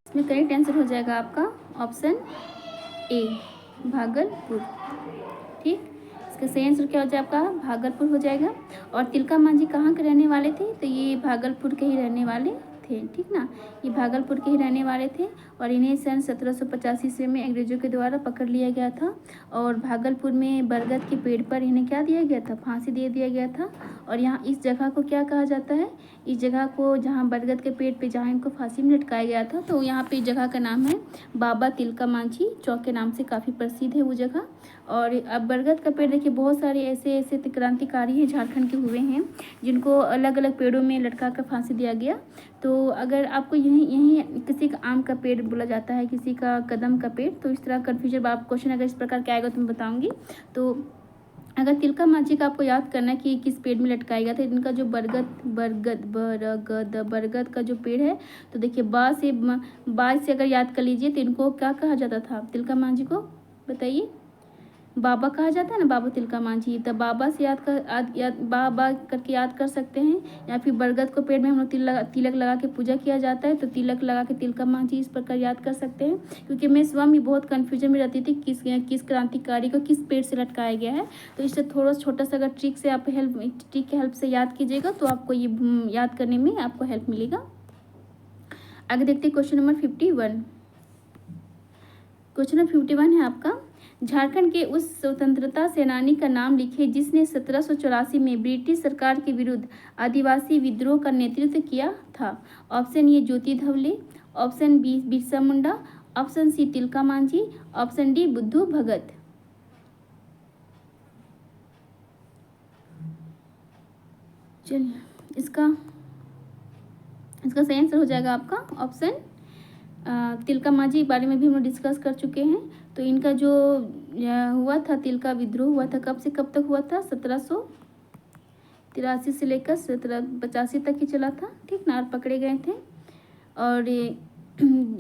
इसमें करेक्ट आंसर हो जाएगा आपका ऑप्शन ए भागलपुर। ठीक, इसका सही आंसर क्या हो जाएगा आपका भागलपुर हो जाएगा। और तिलका मांझी कहाँ के रहने वाले थे? तो ये भागलपुर के ही रहने वाले थे, ठीक ना, ये भागलपुर के ही रहने वाले थे। और इन्हें सन 1785 ईस्वी में अंग्रेजों के द्वारा पकड़ लिया गया था, और भागलपुर में बरगद के पेड़ पर इन्हें क्या दिया गया था? फांसी दे दिया गया था। और यहाँ इस जगह को क्या कहा जाता है? इस जगह को जहाँ बरगद के पेड़ पे जहाँ इनको फांसी में लटकाया गया था, तो यहाँ पे इस जगह का नाम है बाबा तिलका मांझी चौक के नाम से काफ़ी प्रसिद्ध है वो जगह। और अब बरगद का पेड़ देखिए, बहुत सारे ऐसे क्रांतिकारी हैं झारखंड के हुए हैं जिनको अलग अलग पेड़ों में लटका कर फांसी दिया गया। तो अगर आपको यहीं किसी का आम का पेड़ बोला जाता है, किसी का कदम का पेड़, तो इस तरह कन्फ्यूजन आप क्वेश्चन अगर इस प्रकार के आएगा तो मैं बताऊँगी। तो अगर तिलका मांझी का आपको याद करना है कि किस पेड़ में लटकाया गया था, इनका जो बरगद का जो पेड़ है, तो देखिए बा से अगर याद कर लीजिए तो इनको क्या कहा जाता था? तिलका मांझी को बताइए, बाबा कहा जाता है ना, बाबा तिलका मांझी। तो बाबा से बाबा करके याद कर सकते हैं, या फिर बरगद को पेड़ में हम लोग तिलक लगा के पूजा किया जाता है, तो तिलक लगा के तिलका मांझी इस प्रकार याद कर सकते हैं। क्योंकि मैं स्वयं बहुत कन्फ्यूजन में रहती थी किस क्रांतिकारी को किस पेड़ से लटकाया गया है। तो इससे थोड़ा छोटा सा अगर ट्रिक की हेल्प से याद कीजिएगा तो आपको ये याद करने में आपको हेल्प मिलेगा। आगे देखते हैं क्वेश्चन नंबर 51। क्वेश्चन नंबर 51 है आपका, झारखंड के उस स्वतंत्रता सेनानी का नाम लिखे जिसने 1784 में ब्रिटिश सरकार के विरुद्ध आदिवासी विद्रोह का नेतृत्व किया था। Option A Jyoti Dhawale, option B Birsa Munda, option C Tilka Manjhi, option D Budhu Bhagat. चलिए, इसका सही आंसर हो जाएगा आपका ऑप्शन तिलका मांझी के बारे में भी हम लोग डिस्कस कर चुके हैं। तो इनका जो हुआ था तिलका विद्रोह हुआ था, कब से कब तक हुआ था? 1783 से लेकर 1785 तक ही चला था, ठीक ना। और पकड़े गए थे, और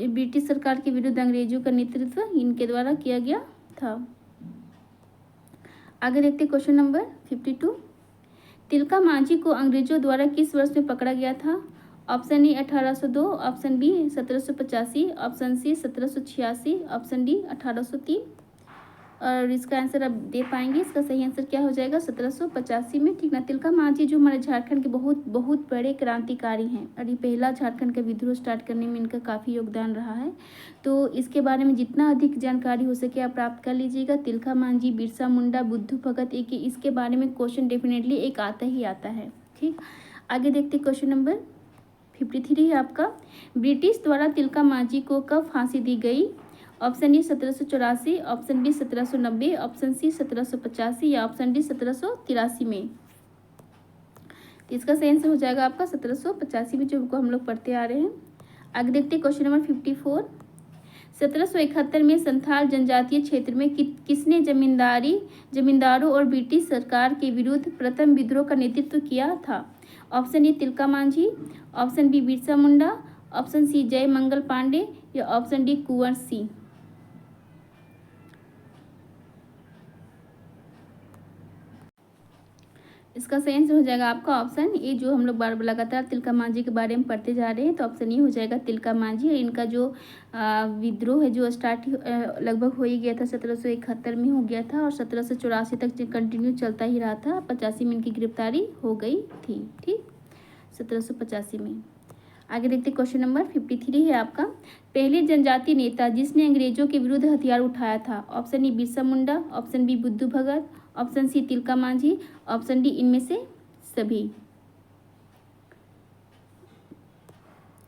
ब्रिटिश सरकार के विरुद्ध अंग्रेजों का नेतृत्व इनके द्वारा किया गया था। आगे देखते क्वेश्चन नंबर 52। तिलका मांझी को अंग्रेजों द्वारा किस वर्ष में पकड़ा गया था? Option A 1802, option B 1785, option C 1786, option D 1803। और इसका आंसर आप दे पाएंगे। इसका सही आंसर क्या हो जाएगा? 1785 में, ठीक ना। तिलका मांझी जो हमारे झारखंड के बहुत बड़े क्रांतिकारी हैं, और ये पहला झारखंड का विद्रोह स्टार्ट करने में इनका काफ़ी योगदान रहा है। तो इसके बारे में जितना अधिक जानकारी हो सके आप प्राप्त कर लीजिएगा। तिलका मांझी, बिरसा मुंडा, बुद्धू भगत, इसके बारे में क्वेश्चन डेफिनेटली एक आता ही आता है, ठीक। आगे देखते क्वेश्चन नंबर 53 है आपका, ब्रिटिश द्वारा तिलका मांझी को कब फांसी दी गई? Option A 1784, option B 1790, option C 1785, या ऑप्शन डी 1783 में। तो इसका सही आंसर हो जाएगा आपका 1785 में, जो हम लोग पढ़ते आ रहे हैं। आगे देखते हैं क्वेश्चन नंबर 54। 1771 में संथाल जनजातीय क्षेत्र में किसने जमींदारों और ब्रिटिश सरकार के विरुद्ध प्रथम विद्रोह का नेतृत्व किया था? Option A Tilka Manjhi, option B Birsa Munda, option C Jai Mangal Pandey, या ऑप्शन डी कुंवर सिंह। इसका सही आंसर हो जाएगा आपका ऑप्शन ए, जो हम लोग बार लगातार तिलका मांझी के बारे में पढ़ते जा रहे हैं, तो ऑप्शन ए हो जाएगा तिलका मांझी। इनका जो विद्रोह है जो स्टार्ट लगभग हो ही गया था, 1771 में हो गया था और 1784 तक कंटिन्यू चलता ही रहा था। 85 में इनकी गिरफ्तारी हो गई थी। ठीक, 1785 में। आगे देखते क्वेश्चन नंबर 53 है आपका। पहले जनजाति नेता जिसने अंग्रेजों के विरुद्ध हथियार उठाया था, option A Birsa Munda, option B बुद्धू Bhagat, option C Tilka Manjhi, option D इनमें से सभी।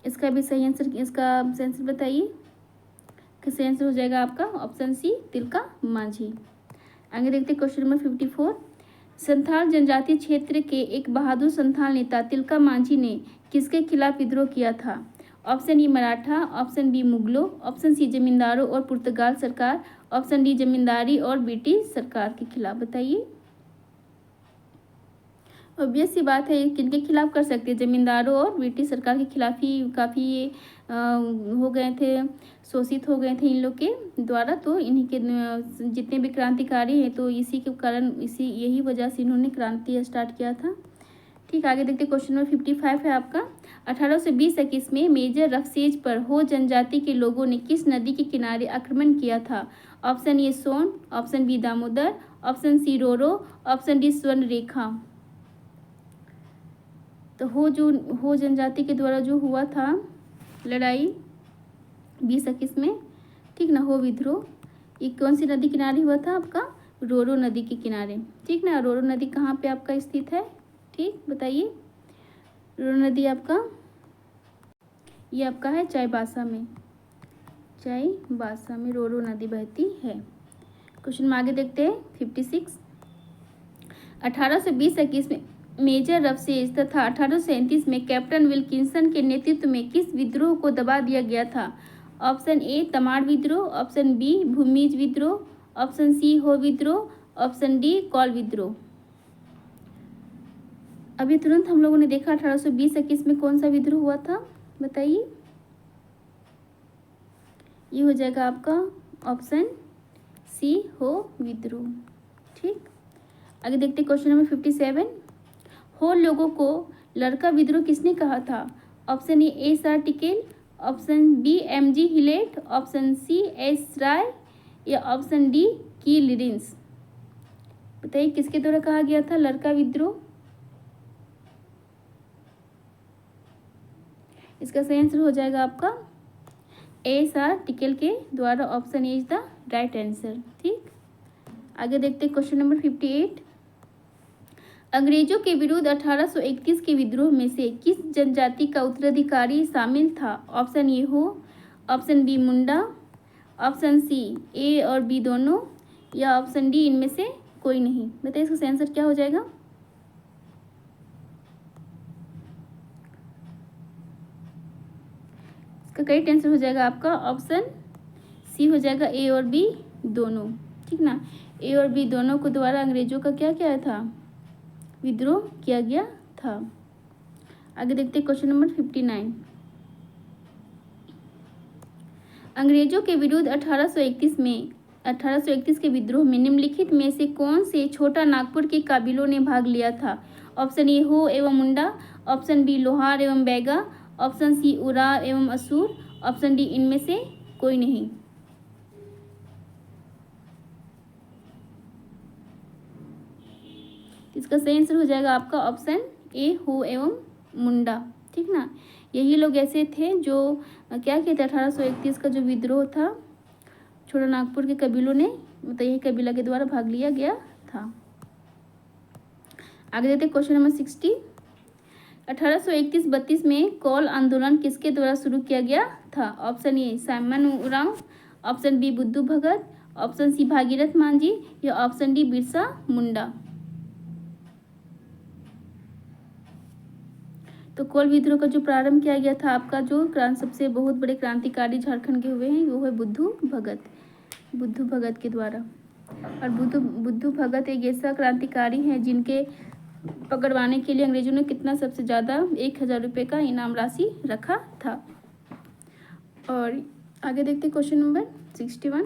इसका भी सही आंसर, इसका आंसर बताइए। सही आंसर हो जाएगा आपका ऑप्शन सी तिलका मांझी। आगे देखते क्वेश्चन नंबर 54। संथाल जनजातीय क्षेत्र के एक बहादुर संथाल नेता तिलका मांझी ने किसके खिलाफ विद्रोह किया था? Option A Maratha, option B मुगलों, ऑप्शन सी जमींदारों और पुर्तगाल सरकार, ऑप्शन डी जमींदारी और ब्रिटिश सरकार के खिलाफ। बताइए। ऑब्वियस सी बात है, किनके खिलाफ कर सकते हैं? जमींदारों और ब्रिटिश सरकार के खिलाफ ही काफ़ी ये हो गए थे, शोषित हो गए थे इन लोग के द्वारा। तो इन्हीं के जितने भी क्रांतिकारी हैं तो इसी के कारण, यही वजह से इन्होंने क्रांति स्टार्ट किया था। ठीक, आगे देखते क्वेश्चन नंबर 55 है आपका। 1820-21 में मेजर रफसेज पर हो जनजाति के लोगों ने किस नदी के किनारे आक्रमण किया था? Option A Son, option B Damodar, option C Roro, option D Swarna Rekha. तो हो जनजाति के द्वारा जो हुआ था लड़ाई 20-21 में, ठीक ना, हो विद्रोह, ये कौन सी नदी किनारे हुआ था? आपका रोरो नदी के किनारे। ठीक ना, रोरो नदी कहाँ पे आपका स्थित है? ठीक, बताइए। रोरो नदी आपका, ये आपका है चाईबासा में, चाईबासा में रोरो नदी बहती है। क्वेश्चन में आगे देखते हैं 56। 1820-21 में मेजर रफसेज तथा 1837 में कैप्टन विल्किंसन के नेतृत्व में किस विद्रोह को दबा दिया गया था? ऑप्शन ए तमाड़ विद्रोह, ऑप्शन बी भूमिज विद्रोह, ऑप्शन सी हो विद्रोह, ऑप्शन डी कौल विद्रोह। अभी तुरंत हम लोगों ने देखा 1820-21 में कौन सा विद्रोह हुआ था? बताइए। ये हो जाएगा आपका ऑप्शन सी हो विद्रोह। ठीक, आगे देखते क्वेश्चन नंबर 57। हो लोगों को लड़का विद्रोह किसने कहा था? Option A S R Tickell, option B M G Hallett, option C S Rai या ऑप्शन डी की लिरिंस। बताइए किसके द्वारा कहा गया था लड़का विद्रोह? इसका सही आंसर हो जाएगा आपका एस आर टिकेल के द्वारा। Option A is the right answer. ठीक, आगे देखते क्वेश्चन नंबर 58। अंग्रेजों के विरुद्ध 1831 के विद्रोह में से किस जनजाति का उत्तराधिकारी शामिल था? ऑप्शन ए हो, ऑप्शन बी मुंडा, ऑप्शन सी ए और बी दोनों या ऑप्शन डी इनमें से कोई नहीं। बताइए इसका सही आंसर क्या हो जाएगा? इसका करेक्ट आंसर हो जाएगा आपका ऑप्शन सी हो जाएगा, ए और बी दोनों। ठीक ना, ए और बी दोनों को द्वारा अंग्रेजों का क्या क्या था? विद्रोह किया गया था। आगे देखते क्वेश्चन नंबर 59। अंग्रेजों के विरुद्ध 1831 के विद्रोह में निम्नलिखित में से कौन से छोटा नागपुर के काबिलों ने भाग लिया था? ऑप्शन ए हो एवं मुंडा, ऑप्शन बी लोहार एवं बैगा, ऑप्शन सी उराव एवं असूर, ऑप्शन डी इनमें से कोई नहीं। इसका सही आंसर हो जाएगा आपका ऑप्शन ए हो एवं मुंडा। ठीक ना, यही लोग ऐसे थे जो क्या कहते हैं 1831 का जो विद्रोह था छोटा नागपुर के कबीलों ने, मतलब यही कबीला के द्वारा भाग लिया गया था। आगे देते क्वेश्चन नंबर 60। 1831-32 में कौल आंदोलन किसके द्वारा शुरू किया गया था? Option A Simon Oraon, option B बुद्धू भगत, ऑप्शन सी भागीरथ मांझी या ऑप्शन डी बिरसा मुंडा। तो कौल विद्रोह का जो प्रारंभ किया गया था आपका जो सबसे बहुत बड़े क्रांतिकारी झारखंड के हुए हैं वो है बुद्धू भगत के द्वारा। और बुद्धू भगत एक ऐसा क्रांतिकारी है जिनके पकड़वाने के लिए अंग्रेजों ने कितना सबसे ज़्यादा 1000 रुपये का इनाम राशि रखा था। और आगे देखते क्वेश्चन नंबर 61।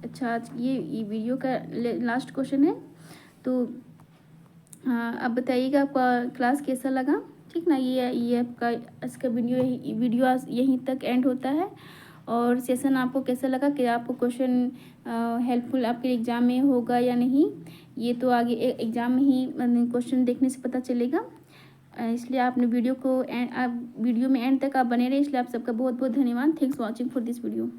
अच्छा, आज ये वीडियो का लास्ट क्वेश्चन है। तो हाँ, अब बताइएगा आपका क्लास कैसा लगा, ठीक ना। ये आपका इसका वीडियो यहीं तक एंड होता है। और सेशन आपको कैसा लगा, कि आपको क्वेश्चन हेल्पफुल आपके एग्ज़ाम में होगा या नहीं, ये तो आगे एग्ज़ाम में ही क्वेश्चन देखने से पता चलेगा। इसलिए आपने वीडियो में एंड तक आप बने रहे, इसलिए आप सबका बहुत बहुत धन्यवाद। Thanks for watching for this video.